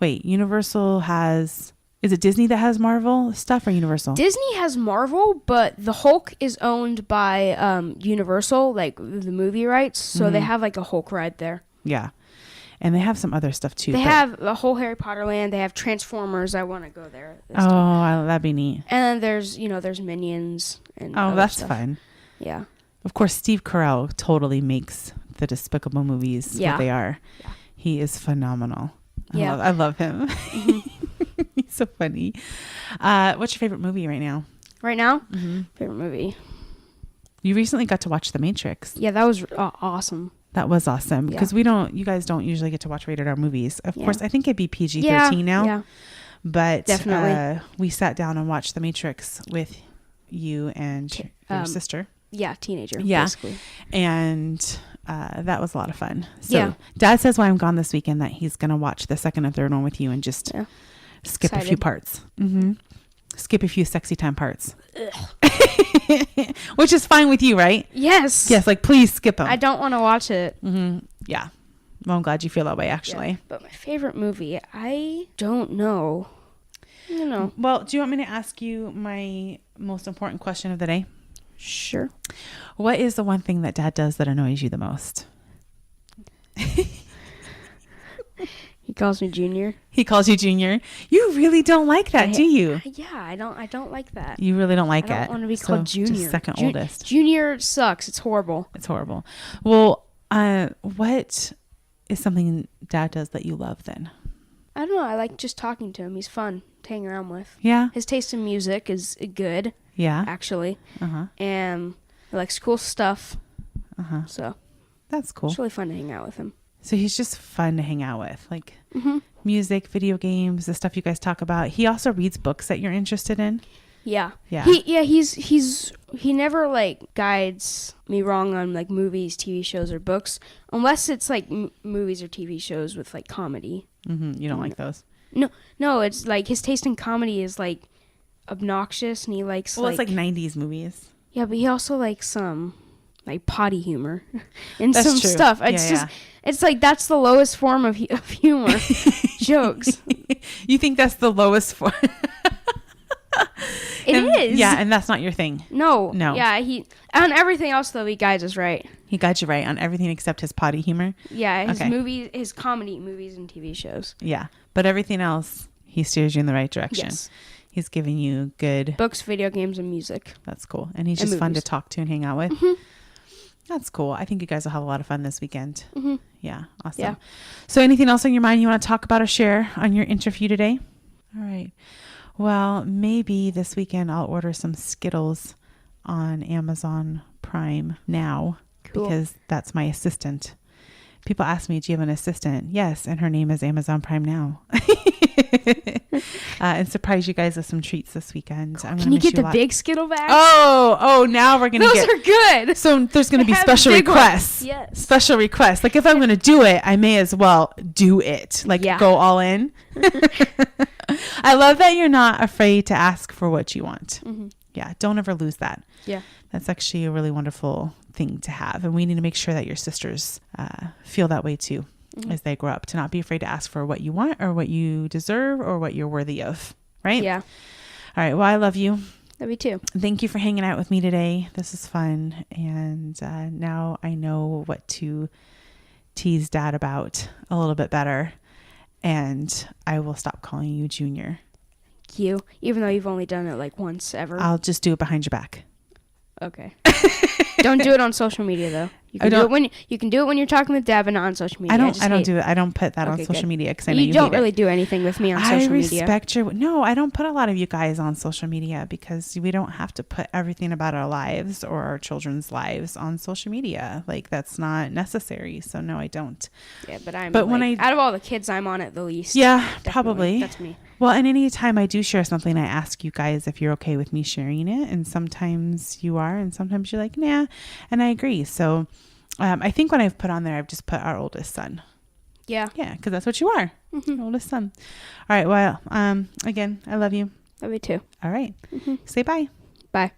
Universal has. Is it Disney that has Marvel stuff or Universal? Disney has Marvel, but the Hulk is owned by Universal, like the movie rights. So they have like a Hulk ride there. Yeah. And they have some other stuff too. They have the whole Harry Potter land. They have Transformers. I want to go there. That'd be neat. And then there's Minions and Oh, other that's stuff. fun. Yeah. Of course, Steve Carell totally makes the Despicable movies what they are. Yeah. He is phenomenal. Yeah. I love him. He's so funny. What's your favorite movie right now? Right now? Favorite movie. You recently got to watch The Matrix. Yeah, that was awesome. That was awesome because you guys don't usually get to watch rated R movies. Of course, I think it'd be PG-13 now. Yeah. But definitely, we sat down and watched The Matrix with you and your sister. Yeah, teenager. Yeah, basically. And that was a lot of fun. So Dad says while I'm gone this weekend that he's going to watch the second and third one with you and just skip a few parts. Skip a few sexy time parts. Which is fine with you, right? Yes. Yes, like please skip them. I don't want to watch it. Yeah. Well, I'm glad you feel that way, actually. Yeah, but my favorite movie, I don't know. Well, do you want me to ask you my most important question of the day? Sure. What is the one thing that Dad does that annoys you the most? He calls me Junior. He calls you Junior. You really don't like that, do you? Yeah, I don't like that. You really don't like it. I don't want to be called Junior. Just second oldest. Junior sucks. It's horrible. It's horrible. Well, what is something Dad does that you love then? I don't know. I like just talking to him. He's fun to hang around with. Yeah. His taste in music is good. Yeah. Actually. And he likes cool stuff. So. That's cool. It's really fun to hang out with him. So he's just fun to hang out with, like music, video games, the stuff you guys talk about. He also reads books that you're interested in. Yeah. Yeah. He never like guides me wrong on like movies, TV shows, or books, unless it's like movies or TV shows with like comedy. You don't like those? No. It's like his taste in comedy is like obnoxious, and he likes. Well, it's like 90s movies. Yeah, but he also likes some like potty humor and that's some true. Stuff. It's it's like that's the lowest form of humor. Jokes. You think that's the lowest form? It is. Yeah, and that's not your thing. No. Yeah, he on everything else though he guides us right. He guides you right on everything except his potty humor. Yeah, his movies, his comedy movies and TV shows. Yeah, but everything else he steers you in the right direction. Yes. He's giving you good books, video games, and music. That's cool, and he's just fun to talk to and hang out with. That's cool. I think you guys will have a lot of fun this weekend. Yeah, awesome. Yeah. So anything else on your mind you want to talk about or share on your interview today? All right. Well, maybe this weekend I'll order some Skittles on Amazon Prime now because that's my assistant. People ask me, do you have an assistant? Yes, and her name is Amazon Prime Now. And surprise you guys with some treats this weekend. Can you get the big Skittle bags? Oh, now we're going to get... Those are good. So there's going to be special requests. Yes. Special requests. Like if I'm going to do it, I may as well do it. Like go all in. I love that you're not afraid to ask for what you want. Yeah, don't ever lose that. Yeah. That's actually a really wonderful thing to have. And we need to make sure that your sisters feel that way too as they grow up, to not be afraid to ask for what you want or what you deserve or what you're worthy of. Right? Yeah. All right. Well, I love you. Love you too. Thank you for hanging out with me today. This is fun. And now I know what to tease Dad about a little bit better. And I will stop calling you Junior. Thank you. Even though you've only done it like once ever. I'll just do it behind your back. Okay. Don't do it on social media though. You can do it when you're talking with Dad, but not on social media. I don't do it. I don't put that on social media because I know you don't really do anything with me on social media. I respect your. No, I don't put a lot of you guys on social media because we don't have to put everything about our lives or our children's lives on social media. Like that's not necessary. So no, I don't. Yeah, but when out of all the kids, I'm on it the least. Yeah, probably. That's me. Well, and any time I do share something, I ask you guys if you're okay with me sharing it. And sometimes you are, and sometimes you're like, nah. And I agree. So I think when I've put on there, I've just put our oldest son. Yeah. Yeah, because that's what you are. Mm-hmm. Oldest son. All right. Well, again, I love you. Love you too. All right. Mm-hmm. Say bye. Bye.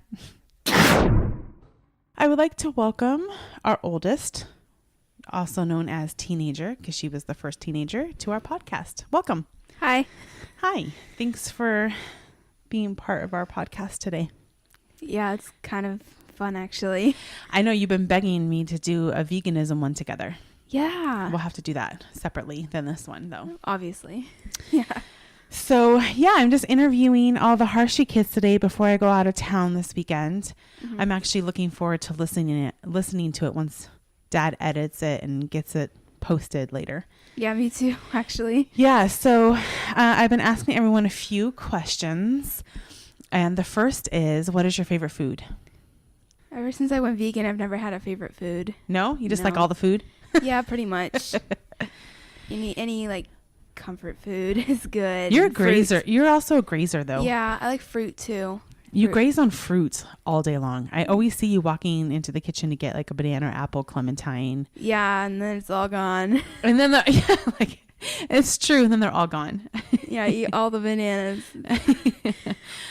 I would like to welcome our oldest, also known as teenager, because she was the first teenager, to our podcast. Welcome. Hi. Hi. Thanks for being part of our podcast today. Yeah, it's kind of fun, actually. I know you've been begging me to do a veganism one together. Yeah. We'll have to do that separately than this one, though. Obviously. Yeah. So, yeah, I'm just interviewing all the Hershey kids today before I go out of town this weekend. Mm-hmm. I'm actually looking forward to listening to it once Dad edits it and gets it posted later. Yeah, me too, actually. Yeah, so I've been asking everyone a few questions. And the first is, what is your favorite food? Ever since I went vegan, I've never had a favorite food. No? You just like No. all the food? Yeah, pretty much. Any like comfort food is good. You're a And fruits. grazer. You're also a grazer, though. Yeah, I like fruit too. You fruit. graze on fruits all day long. I always see you walking into the kitchen to get like a banana, or apple, clementine. Yeah, and then it's all gone. And then, it's true. And then they're all gone. Yeah, I eat all the bananas.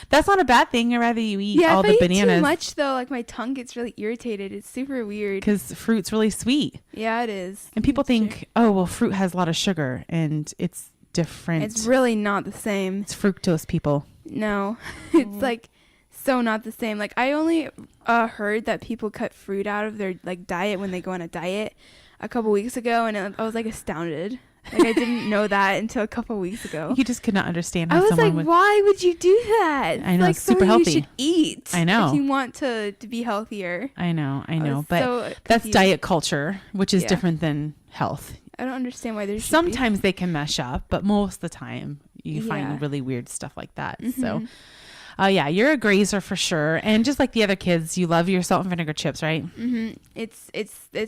That's not a bad thing. I'd rather you eat Yeah, all if the I eat bananas. too much though, like my tongue gets really irritated. It's super weird. Because fruit's really sweet. Yeah, it is. And people It's true. think, oh, well, fruit has a lot of sugar. And it's different. It's really not the same. It's fructose, people. No, it's like so not the same. Like I only heard that people cut fruit out of their like diet when they go on a diet a couple weeks ago, and I was like astounded. Like I didn't know that until a couple weeks ago. You just could not understand how I was someone like, would. why would you do that? I know, like it's super something healthy. You should eat. I know. If you want to be healthier. I know. I was But so that's confused. diet culture, which is Yeah. different than health. I don't understand why there's Sometimes they can mesh up, but most of the time you Yeah. find really weird stuff like that. Mm-hmm. So, yeah, you're a grazer for sure. And just like the other kids, you love your salt and vinegar chips, right? Mm-hmm. It's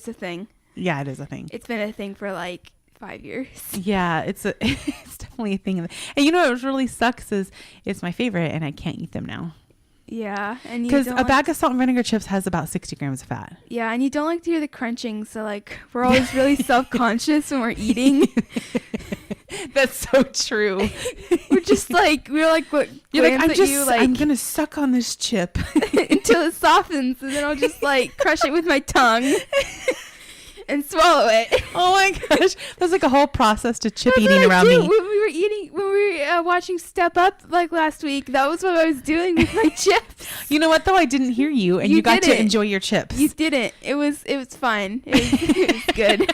a thing. Yeah, it is a thing. It's been a thing for like 5 years. Yeah, it's definitely a thing. And you know what really sucks is it's my favorite and I can't eat them now. Yeah, and you Because don't a bag of salt and vinegar chips has about 60 grams of fat. Yeah, and you don't like to hear the crunching, so like we're always really self-conscious when we're eating. That's so true. we're like what You're like, I'm like gonna suck on this chip. until it softens, and then I'll just like crush it with my tongue and swallow it. Oh my gosh, there's like a whole process to chip That's eating what I around do. me. When we were watching Step Up like last week, that was what I was doing with my chips. You know what though? I didn't hear you, and you, You got to didn't. enjoy your chips. You didn't. It was fine. It was good.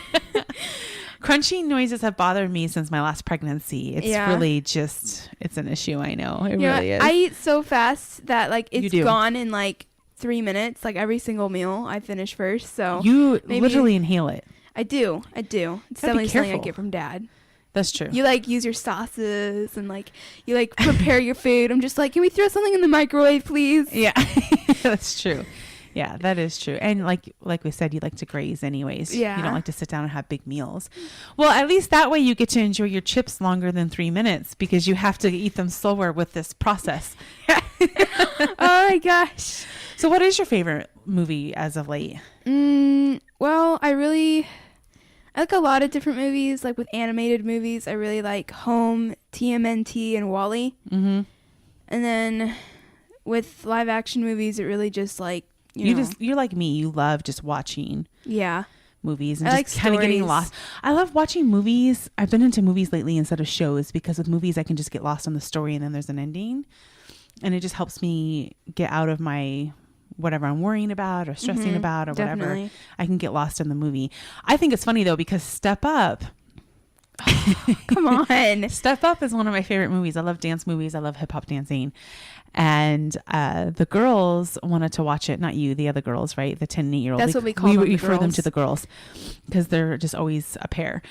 Crunchy noises have bothered me since my last pregnancy. It's Yeah. really just, it's an issue. I know it Yeah, really is. I eat so fast that like You it's do. gone in like 3 minutes. Like every single meal I finish first. So You maybe- literally inhale it. I do. It's Gotta be definitely something I careful. get from Dad. That's true. You like use your sauces and like you like prepare your food. I'm just like, can we throw something in the microwave, please? Yeah, that's true. Yeah, that is true. And like we said, you like to graze anyways. Yeah. You don't like to sit down and have big meals. Well, at least that way you get to enjoy your chips longer than 3 minutes because you have to eat them slower with this process. Oh my gosh. So what is your favorite movie as of late? Well, I like a lot of different movies. Like with animated movies, I really like Home, TMNT, and WALL-E. Mm-hmm. And then with live action movies, it really just like You're like me. You love just watching yeah. movies and I just like kind of getting stories. lost. I love watching movies. I've been into movies lately instead of shows because with movies I can just get lost on the story and then there's an ending. And it just helps me get out of my whatever I'm worrying about or stressing about or whatever. Definitely. I can get lost in the movie. I think it's funny though because Step Up Come on. Step Up is one of my favorite movies. I love dance movies. I love hip hop dancing. And the girls wanted to watch it. Not you, the other girls, right? The 10 and 8-year-olds. That's what we call them, the refer them girls. to the girls because they're just always a pair.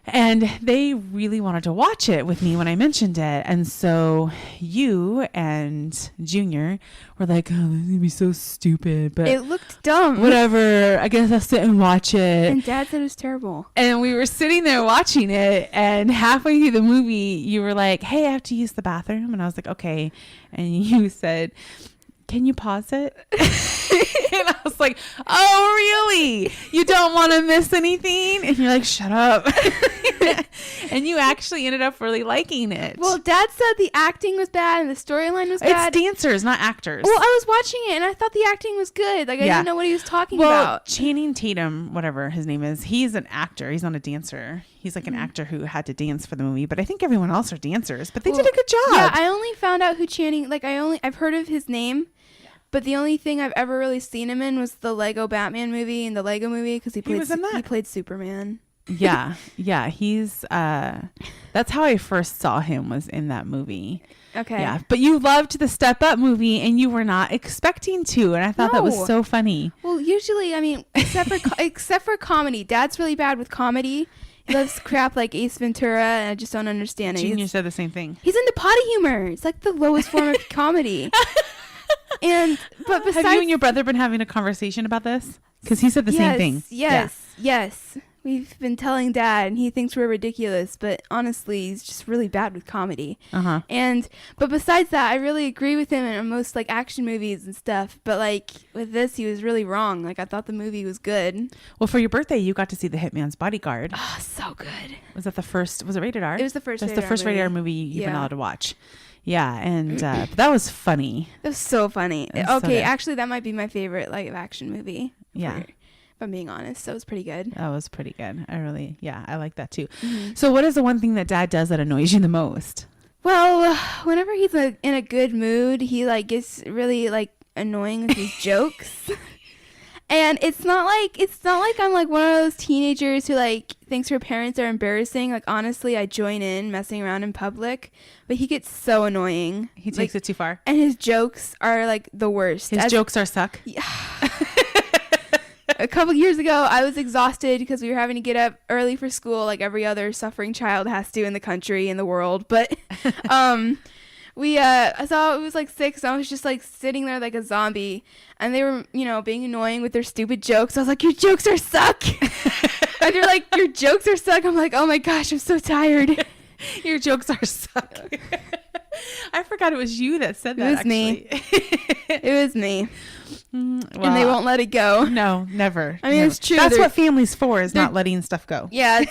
And they really wanted to watch it with me when I mentioned it. And so you and Junior were like, oh, this is going to be so stupid. But It looked dumb. whatever. I guess I'll sit and watch it. And Dad said it was terrible. And we were sitting there watching it, and halfway through the movie, you were like, hey, I have to use the bathroom. And I was like, okay. And you said, can you pause it? And I was like, oh, really? You don't want to miss anything? And you're like, shut up. And you actually ended up really liking it. Well, Dad said the acting was bad and the storyline was bad. It's dancers, not actors. Well, I was watching it and I thought the acting was good. Like, I didn't know what he was talking about. Channing Tatum, whatever his name is, he's an actor. He's not a dancer. He's like an actor who had to dance for the movie. But I think everyone else are dancers. But they did a good job. Yeah, I only found out who Channing, like, I've heard of his name. But the only thing I've ever really seen him in was the Lego Batman movie and the Lego movie because he was in that. He played Superman. Yeah. He's that's how I first saw him, was in that movie. Okay. Yeah, but you loved the Step Up movie and you were not expecting to, and I thought that was so funny. Well, usually, I mean, except for comedy, Dad's really bad with comedy. He loves crap like Ace Ventura, and I just don't understand it. Junior said the same thing. He's into potty humor. It's like the lowest form of comedy. But besides, have you and your brother been having a conversation about this? Because he said the same thing. Yes. We've been telling Dad, and he thinks we're ridiculous. But honestly, he's just really bad with comedy. But besides that, I really agree with him in most like action movies and stuff. But like with this, he was really wrong. Like I thought the movie was good. Well, for your birthday, you got to see The Hitman's Bodyguard. Oh, so good. Was that the first? Was it rated R? It was the first. That's the first rated R movie you've been allowed to watch. Yeah, and that was funny. It was so funny. Okay, actually, that might be my favorite live action movie. Yeah. If I'm being honest, that was pretty good. That was pretty good. I like that too. So what is the one thing that Dad does that annoys you the most? Well, whenever he's in a good mood, he like gets really like annoying with his jokes. And it's not like I'm like one of those teenagers who like thinks her parents are embarrassing. Like honestly, I join in messing around in public, but he gets so annoying. He takes it too far. And his jokes are like the worst. His jokes are suck. Yeah. A couple years ago, I was exhausted because we were having to get up early for school like every other suffering child has to in the country, in the world. But I saw it was like 6, and I was just like sitting there like a zombie, and they were, being annoying with their stupid jokes. I was like, your jokes are suck. And they're like, your jokes are suck. I'm like, oh my gosh, I'm so tired. Your jokes are suck. I forgot it was you that said that. It was me. It was me. Well, and they won't let it go. No, never. I mean, never. It's true. That's what family's for, is not letting stuff go. Yeah,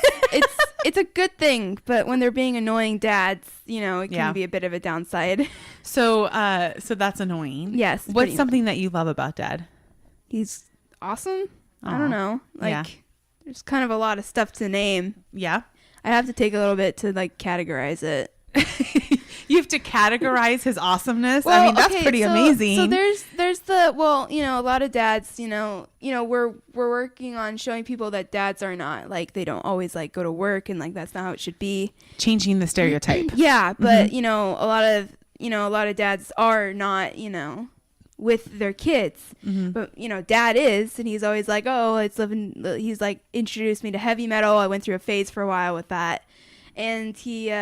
it's a good thing, but when they're being annoying dads, it can be a bit of a downside. So that's annoying. Yes. What's something that you love about Dad? He's awesome. I don't know. There's kind of a lot of stuff to name. Yeah. I have to take a little bit to like categorize it. You have to categorize his awesomeness. Well, I mean, that's pretty amazing. So there's a lot of dads, we're working on showing people that dads are not like, they don't always like go to work, and like that's not how it should be. Changing the stereotype. Yeah, but a lot of dads are not, with their kids. But Dad is, and he's always like, he's like introduced me to heavy metal. I went through a phase for a while with that, and he's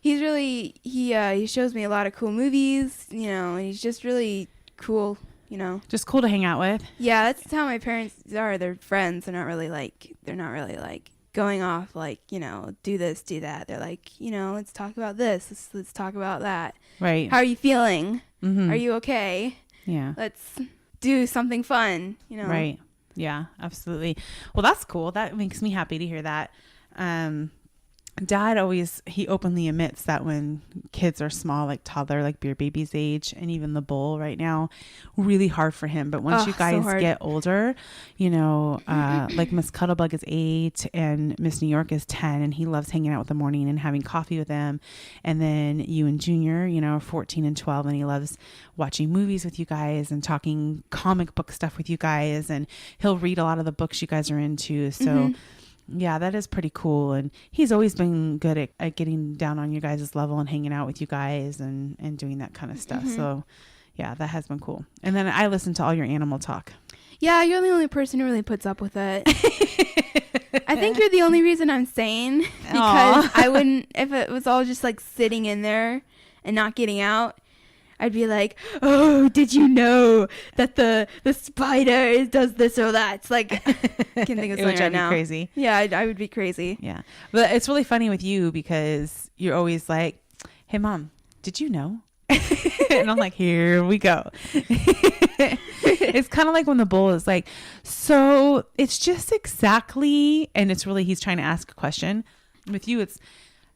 really he shows me a lot of cool movies, and he's just really cool, just cool to hang out with. Yeah, that's how my parents are. They're friends. They're not really like going off like, do this, do that. They're like, let's talk about this, let's talk about that. Right. How are you feeling? Are you okay? Yeah. Let's do something fun, Right. Yeah, absolutely. Well, that's cool. That makes me happy to hear that. Dad he openly admits that when kids are small, like toddler, like Beardbaby's age, and even the bull right now, really hard for him. But once you guys get older, like Miss Cuddlebug is 8 and Miss New York is 10, and he loves hanging out with the morning and having coffee with them. And then you and Junior, 14 and 12, and he loves watching movies with you guys and talking comic book stuff with you guys. And he'll read a lot of the books you guys are into. So yeah, that is pretty cool. And he's always been good at getting down on you guys' level and hanging out with you guys and doing that kind of stuff. So yeah, that has been cool. And then I listen to all your animal talk. Yeah, you're the only person who really puts up with it. I think you're the only reason I'm sane, because I wouldn't, if it was all just like sitting in there and not getting out, I'd be like, oh, did you know that the spider does this or that? It's like, I can't think of something right now. Crazy. Yeah, I would be crazy. Yeah. But it's really funny with you because you're always like, hey, Mom, did you know And I'm like, here we go. It's kind of like when the bull is like, so it's just exactly, and it's really, he's trying to ask a question. With you, it's,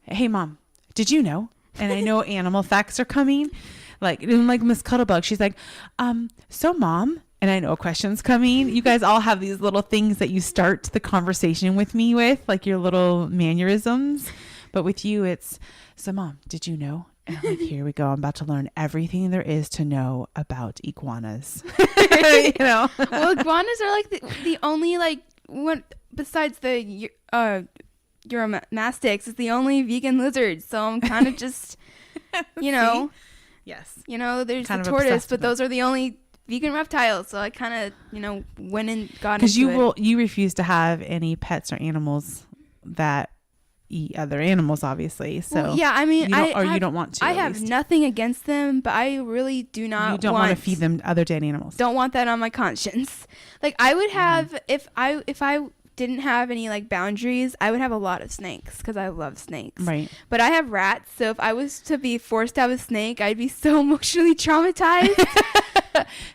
hey, Mom, did you know? And I know animal facts are coming. Like Miss Cuddlebug, she's like, so Mom, and I know a question's coming. You guys all have these little things that you start the conversation with me with, like your little mannerisms. But with you, it's, so Mom, did you know? And I'm like, here we go. I'm about to learn everything there is to know about iguanas. You know? Well, iguanas are like the only like one besides the Uromastics is the only vegan lizard. So I'm kind of just, you know, Yes. you know, there's Kind the of tortoise, obsessed but with those are the only vegan reptiles. So I kind of, you know, went and got Because into it. you refuse to have any pets or animals that eat other animals, obviously. So Well, yeah, I mean, you don't want to. I at have least. nothing against them, but I really do not. You don't want to feed them other dead animals. Don't want that on my conscience. Like I would have if I didn't have any like boundaries, I would have a lot of snakes because I love snakes. Right. But I have rats, so if I was to be forced to have a snake, I'd be so emotionally traumatized.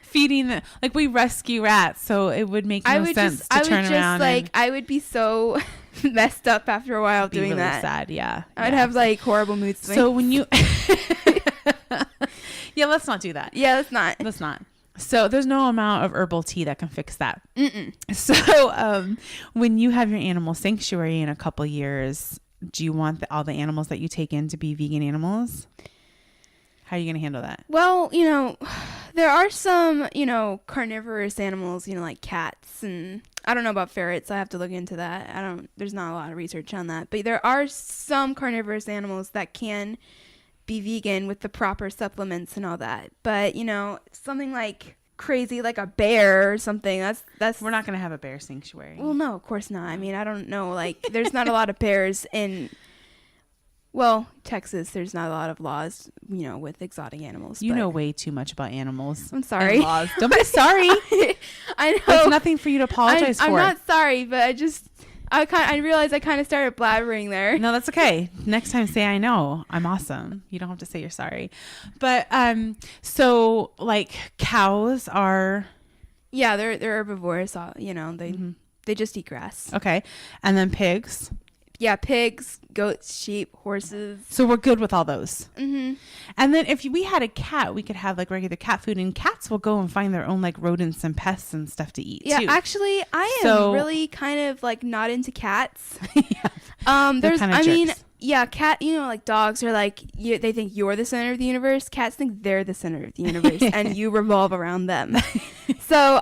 Feeding them, like we rescue rats, so it would make no sense to turn around. Like I would be so messed up after a while and be doing really that. sad. Yeah. I'd Yeah. have like horrible mood swings. So when you, yeah, let's not do that. yeah, that's not. Let's not. So there's no amount of herbal tea that can fix that. Mm-mm. So when you have your animal sanctuary in a couple years, do you want all the animals that you take in to be vegan animals? How are you going to handle that? Well, you know, there are some, you know, carnivorous animals, you know, like cats, and I don't know about ferrets. I have to look into that. There's not a lot of research on that, but there are some carnivorous animals that can be vegan with the proper supplements and all that. But, you know, something like crazy, like a bear or something, that's We're not going to have a bear sanctuary. well, no, of course not. I mean, I don't know, like there's not a lot of bears in Texas. There's not a lot of laws, you know, with exotic animals. You but know way too much about animals. I'm sorry. and laws. Don't be sorry. I know. There's nothing for you to apologize I'm for. not sorry, but I realized I kind of started blabbering there. No, that's okay. Next time say I know. I'm awesome. You don't have to say you're sorry. But so like cows are Yeah, they're herbivores. You know, they just eat grass. okay. And then pigs. Yeah, pigs, goats, sheep, horses. So we're good with all those. Mm-hmm. And then if we had a cat, we could have like regular cat food, and cats will go and find their own like rodents and pests and stuff to eat Yeah, too. actually, I am So- really kind of like not into cats. Yeah. There's, kinda I mean, jerks. yeah, cat. You know, like dogs are like they think you're the center of the universe. Cats think they're the center of the universe, and you revolve around them. So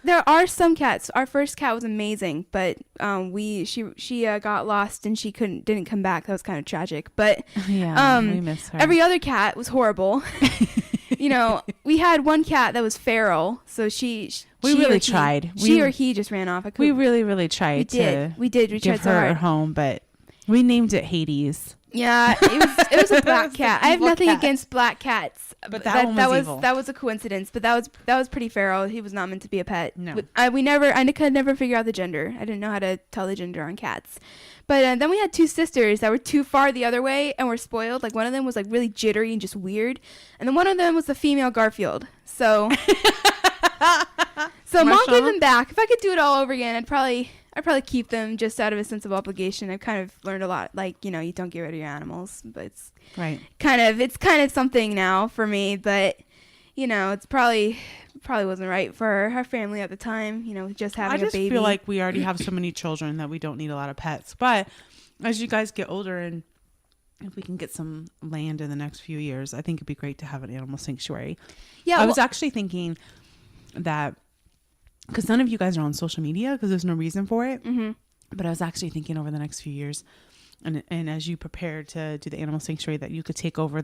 there are some cats. Our first cat was amazing, but she got lost and she didn't come back. That was kind of tragic. But Yeah, we miss her. every other cat was horrible. You know, we had one cat that was feral, so she really or he- tried. She or he just ran off. we really tried to We did. We give tried so her a hard. home, but we named it Hades. Yeah, it was a black cat. I have evil nothing cat. against black cats, But that one was evil. That was a coincidence. But that was pretty feral. He was not meant to be a pet. No. I could never figure out the gender. I didn't know how to tell the gender on cats. But then we had two sisters that were too far the other way and were spoiled. Like one of them was like really jittery and just weird, and then one of them was the female Garfield. So Mom gave them back. If I could do it all over again, I'd probably keep them just out of a sense of obligation. I've kind of learned a lot. Like, you know, you don't get rid of your animals, but it's Right. kind of something now for me. But you know, it's probably wasn't right for our family at the time. You know, just having I just a baby. feel like we already have so many children that we don't need a lot of pets. But as you guys get older, and if we can get some land in the next few years, I think it'd be great to have an animal sanctuary. yeah, I was actually thinking that because none of you guys are on social media because there's no reason for it. Mm-hmm. But I was actually thinking over the next few years, and as you prepare to do the animal sanctuary, that you could take over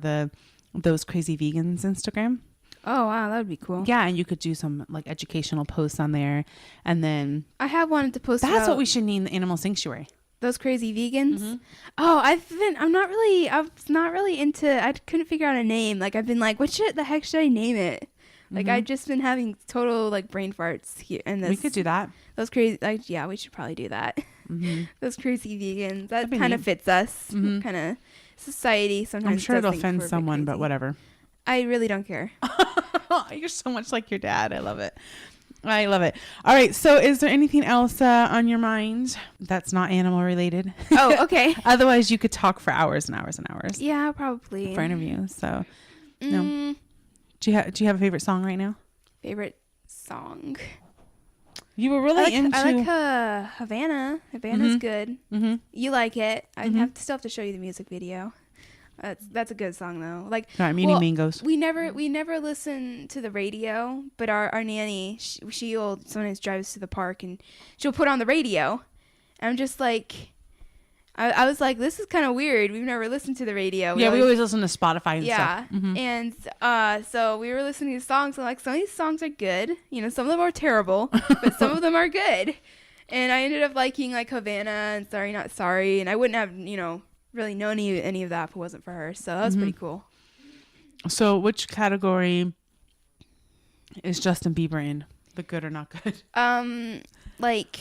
those crazy vegans Instagram. Oh wow, that would be cool. Yeah, and you could do some like educational posts on there, and then I have wanted to post. that's about what we should name the animal sanctuary. those crazy vegans. Mm-hmm. Oh, I was not really into. I couldn't figure out a name. Like I've been like, the heck should I name it? Like I've just been having total like brain farts here. And We could do that. Those crazy. Yeah, we should probably do that. Mm-hmm. Those crazy vegans. That That'd be kind of neat. fits us. Mhm. Kind of society sometimes. I'm sure does it'll think offend we're a bit someone, but crazy. whatever. I really don't care. You're so much like your dad. I love it. I love it. All right. So is there anything else on your mind that's not animal related? Oh, okay. Otherwise, you could talk for hours and hours and hours Yeah, probably. for interviews. So, no. Do you have a favorite song right now? Favorite song? You were really into... I like Havana. Havana's good. Mm-hmm. You like it. I still have to show you the music video. That's a good song though. Like, All right, Meaning Mangoes. we never listen to the radio, but our nanny she'll sometimes drives to the park and she'll put on the radio. And I'm just like, I was like, this is kind of weird. We've never listened to the radio. Yeah, we always listen to Spotify and yeah. stuff. Mm-hmm. And so we were listening to songs, and like some of these songs are good. You know, some of them are terrible, but some of them are good. And I ended up liking like Havana and Sorry Not Sorry, and I wouldn't have really known any of that if it wasn't for her. So that was pretty cool. So which category is Justin Bieber in? The good or not good? Like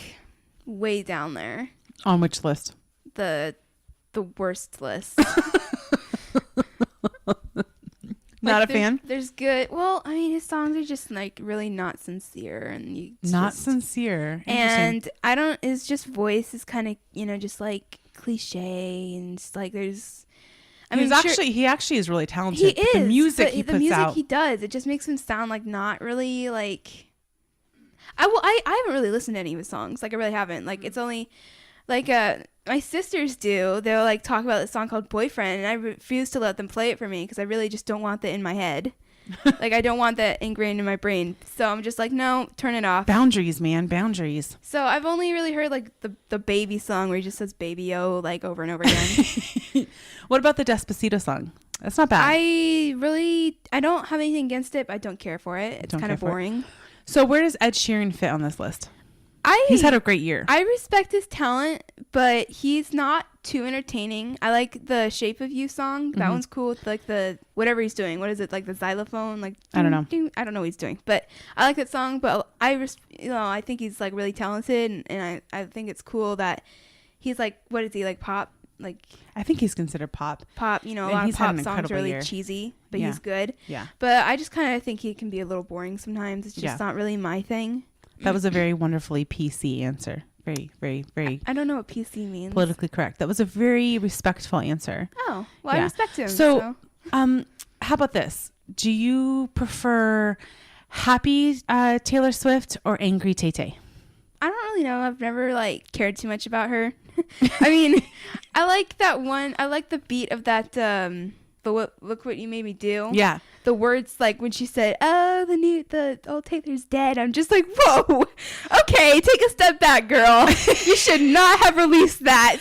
way down there. On which list? The worst list. Not a fan? There's good. Well, I mean, his songs are just like really not sincere, and sincere. And I don't. His just voice is kind of just like cliche, and just like there's. He actually is really talented. He is. The music he the puts music out. he does, it just makes him sound like not really like. I haven't really listened to any of his songs. Like I really haven't. Like it's only, like my sisters do. They'll like talk about this song called Boyfriend, and I refuse to let them play it for me because I really just don't want that in my head. Like I don't want that ingrained in my brain. So I'm just like, no, turn it off. Boundaries, man, boundaries. So I've only really heard like the baby song where he just says baby-o like over and over again. What about the Despacito song? That's not bad. I don't have anything against it, but I don't care for it. It's kind of boring. So where does Ed Sheeran fit on this list? He's had a great year. I respect his talent, but he's not too entertaining. I like the Shape of You song. That one's cool. With like the whatever he's doing. What is it? Like the xylophone? Like I don't know. I don't know what he's doing, but I like that song. But I think he's like really talented, and I think it's cool that he's like, what is he like, pop? Like I think he's considered pop. A lot of pop songs are really cheesy, but he's good. Yeah. But I just kind of think he can be a little boring sometimes. It's just not really my thing. That was a very wonderfully PC answer. Very, very, very. I don't know what PC means. Politically correct. That was a very respectful answer. Oh, well, I respect him. So, how about this? Do you prefer happy Taylor Swift or angry Tay Tay? I don't really know. I've never like cared too much about her. I mean, I like that one. I like the beat of that. Look what you made me do. Yeah. The words like when she said, "Oh, the old Taylor's dead." I'm just like, whoa. Okay, take a step back, girl. You should not have released that.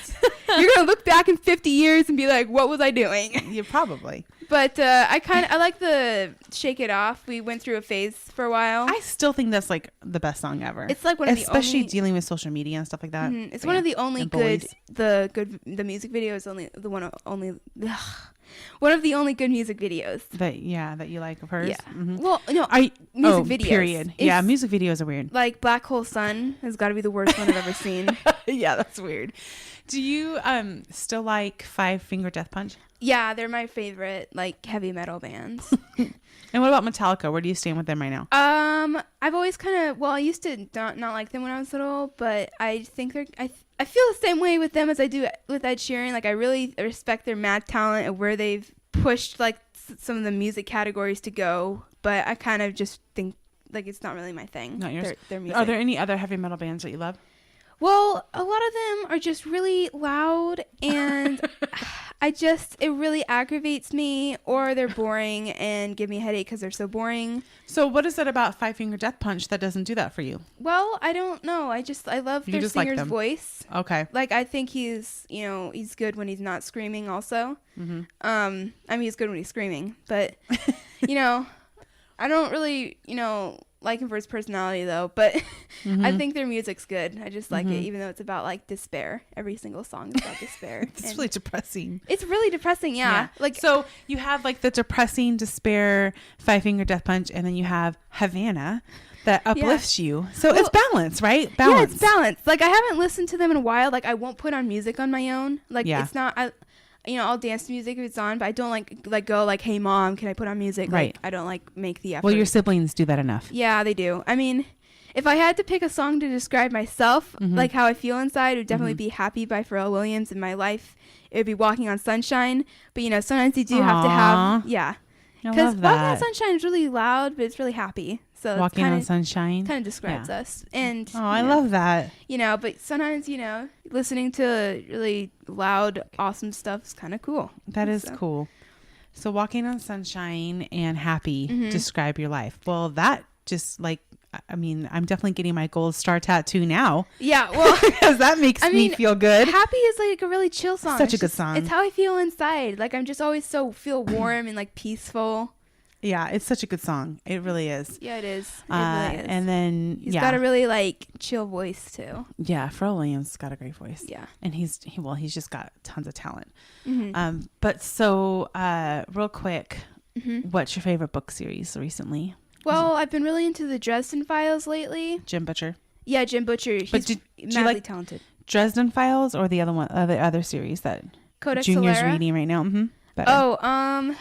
You're gonna look back in 50 years and be like, "What was I doing?" Yeah, probably. But I like the Shake It Off. We went through a phase for a while. I still think that's like the best song ever. It's like one of especially the only, dealing with social media and stuff like that. It's one of the only the music video is only the one one of the only good music videos that you like of hers. Yeah. Mm-hmm. Well, no, music videos. Period. Yeah, music videos are weird. Like Black Hole Sun has got to be the worst one I've ever seen. Yeah, that's weird. Do you still like Five Finger Death Punch? Yeah, they're my favorite like heavy metal bands. And what about Metallica? Where do you stand with them right now? I've always I used to not like them when I was little, but I think I feel the same way with them as I do with Ed Sheeran. Like I really respect their mad talent and where they've pushed like some of the music categories to go, but I kind of just think like it's not really my thing. Not yours. Their music. Are there any other heavy metal bands that you love? Well, a lot of them are just really loud and it really aggravates me, or they're boring and give me a headache because they're so boring. So what is it about Five Finger Death Punch that doesn't do that for you? Well, I don't know. I love their singer's voice. Okay. Like I think he's good when he's not screaming also. Mm-hmm. I mean he's good when he's screaming, but I don't really, like him for his personality though, but I think their music's good. I just like it, even though it's about like despair. Every single song is about despair. It's really depressing. It's really depressing, yeah. Like so you have like the depressing despair Five Finger Death Punch, and then you have Havana that uplifts you. So it's balance, right? Balance. Yeah, it's balance. Like I haven't listened to them in a while. Like I won't put on music on my own. Like it's not I'll dance to music if it's on, but I don't like go like, hey mom, can I put on music? Right. Like, I don't like make the effort. Well, your siblings do that enough. Yeah, they do. I mean, if I had to pick a song to describe myself, like how I feel inside, it would definitely be Happy by Pharrell Williams. In my life, it would be Walking on Sunshine. But, sometimes you do have to have, I because love Walking on that. Sunshine is really loud, but it's really happy. So Walking on Sunshine. kind of describes us. And Oh, I love that. but sometimes, listening to really loud, awesome stuff is kind of cool. That is So- cool. So Walking on Sunshine and Happy describe your life. Well, that just I'm definitely getting my gold star tattoo now Yeah, well, because that makes me feel good. Happy is like a really chill song. Such a It's good just- song. It's how I feel inside. Like I'm just always feel warm and like peaceful. Yeah, it's such a good song. It really is. Yeah, it is. It really is. And then He's got a really like chill voice too. Pharrell Williams got a great voice. Yeah. And he's just got tons of talent. Mm-hmm. But so real quick, what's your favorite book series recently? Well, I've been really into the Dresden Files lately. Jim Butcher. Yeah, Jim Butcher. He's But do you madly like talented. Dresden Files or the other one, the other series that Codex Junior's Alera. reading right now? Better. Oh,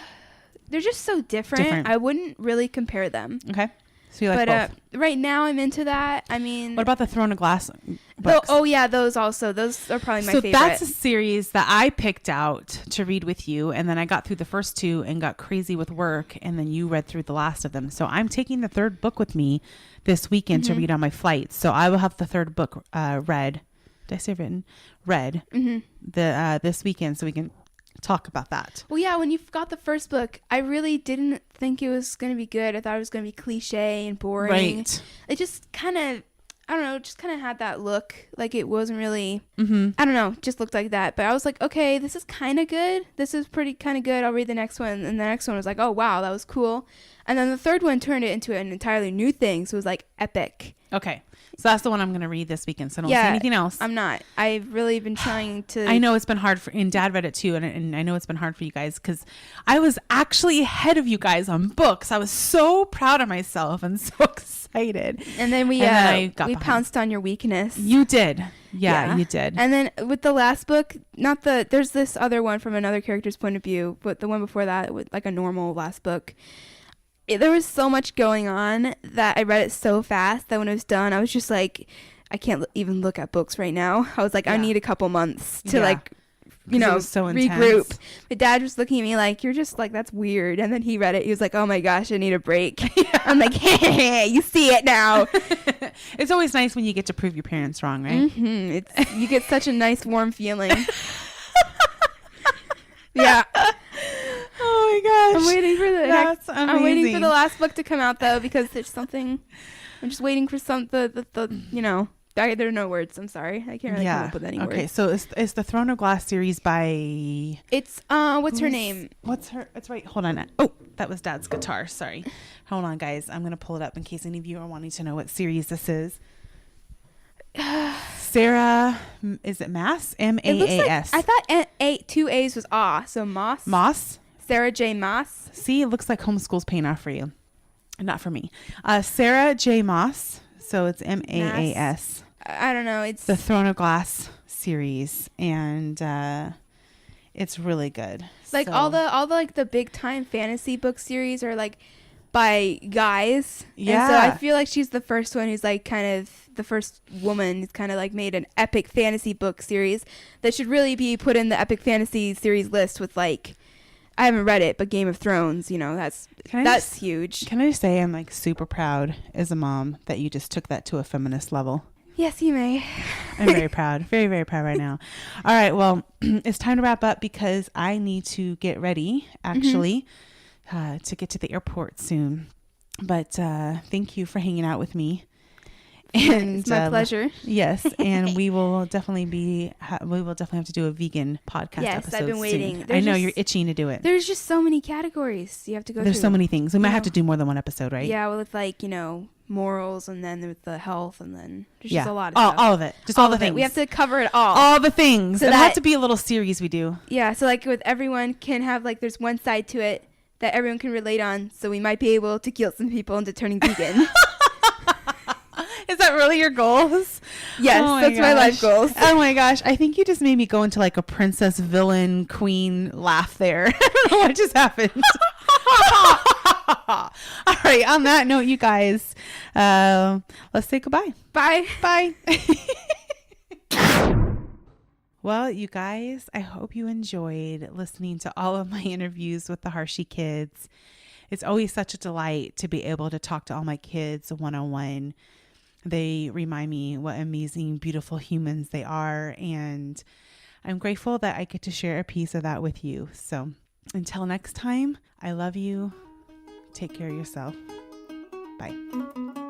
they're just so different. I wouldn't really compare them. Okay. So you like But both. right now I'm into that. I mean, What about the Throne of Glass books? those also. Those are probably my so favorite. that's a series that I picked out to read with you, and then I got through the first two and got crazy with work, and then you read through the last of them. So I'm taking the third book with me this weekend to read on my flight. So I will have the third book read. Did I say written? Read this weekend, so we can talk about that. Well, yeah, when you got the first book, I really didn't think it was going to be good. I thought it was going to be cliche and boring. Right. It just kind of, I don't know, just kind of had that look. Like it wasn't really, I don't know, just looked like that. But I was like, okay, this is kind of good. This is pretty kind of good. I'll read the next one. And the next one was like, oh, wow, that was cool. And then the third one turned it into an entirely new thing. So it was like epic. Okay. So that's the one I'm going to read this weekend. So don't say anything else. I'm not. I've really been trying to. I know it's been hard and Dad read it too. And I know it's been hard for you guys because I was actually ahead of you guys on books. I was so proud of myself and so excited. And then we I got behind. pounced on your weakness. You did. Yeah, you did. And then with the last book, there's this other one from another character's point of view, but the one before that, with like a normal last book. There was so much going on that I read it so fast that when it was done, I was just like, I can't even look at books right now. I was like, I need a couple months to it was so regroup. intense. My dad was looking at me like, you're just like, that's weird. And then he read it. He was like, oh my gosh, I need a break. I'm like, hey, you see it now. It's always nice when you get to prove your parents wrong, right? You get such a nice warm feeling. Yeah. Oh my gosh. I'm waiting for That's I'm waiting for amazing. the last book to come out though, because there's something. I'm just waiting for there are no words. I'm sorry, I can't really come up with any words. Okay, so it's the Throne of Glass series by. It's what's her name? What's her? It's right. Hold on. Oh, that was Dad's guitar. Sorry. Hold on, guys. I'm gonna pull it up in case any of you are wanting to know what series this is. Sarah, is it Maas? It looks like, Maas. I thought two A's was so Moss. Moss. Sarah J. Moss. See, it looks like homeschool's paying off for you. Not for me. Sarah J. Moss. So it's Maas. I don't know. It's The Throne of Glass series, and it's really good. like So- all the like the big time fantasy book series are like by guys. Yeah. And so I feel like she's the first one who's like kind of the first woman who's kind of like made an epic fantasy book series that should really be put in the epic fantasy series list with like, I haven't read it, but Game of Thrones, that's huge. Can I just say I'm like super proud as a mom that you just took that to a feminist level. Yes, you may. I'm very proud. Very, very proud right now. All right. Well, it's time to wrap up because I need to get ready actually to get to the airport soon. But thank you for hanging out with me. And It's my pleasure. Yes, and we will definitely have to do a vegan podcast Yes, episode I've been waiting. soon. There's I know just- you're itching to do it. There's just so many categories you have to go There's through. so many things. We might have to know. do more than one episode, right? Yeah, with like, morals and then with the health and then there's just a lot of all, stuff. all of it. Just all the of it. things. We have to cover it all. all the things. So It'll have that- to be a little series we do. Yeah, so like with everyone can have like there's one side to it that everyone can relate on, so we might be able to guilt some people into turning vegan. Is that that really your goals? Yes, Oh that's my life goals. Oh my gosh. I think you just made me go into like a princess villain queen laugh there. I don't know what just happened. All right. On that note, you guys, let's say goodbye. Bye. Bye. Well, you guys, I hope you enjoyed listening to all of my interviews with the Hershey kids. It's always such a delight to be able to talk to all my kids one-on-one. They remind me what amazing, beautiful humans they are. And I'm grateful that I get to share a piece of that with you. So until next time, I love you. Take care of yourself. Bye.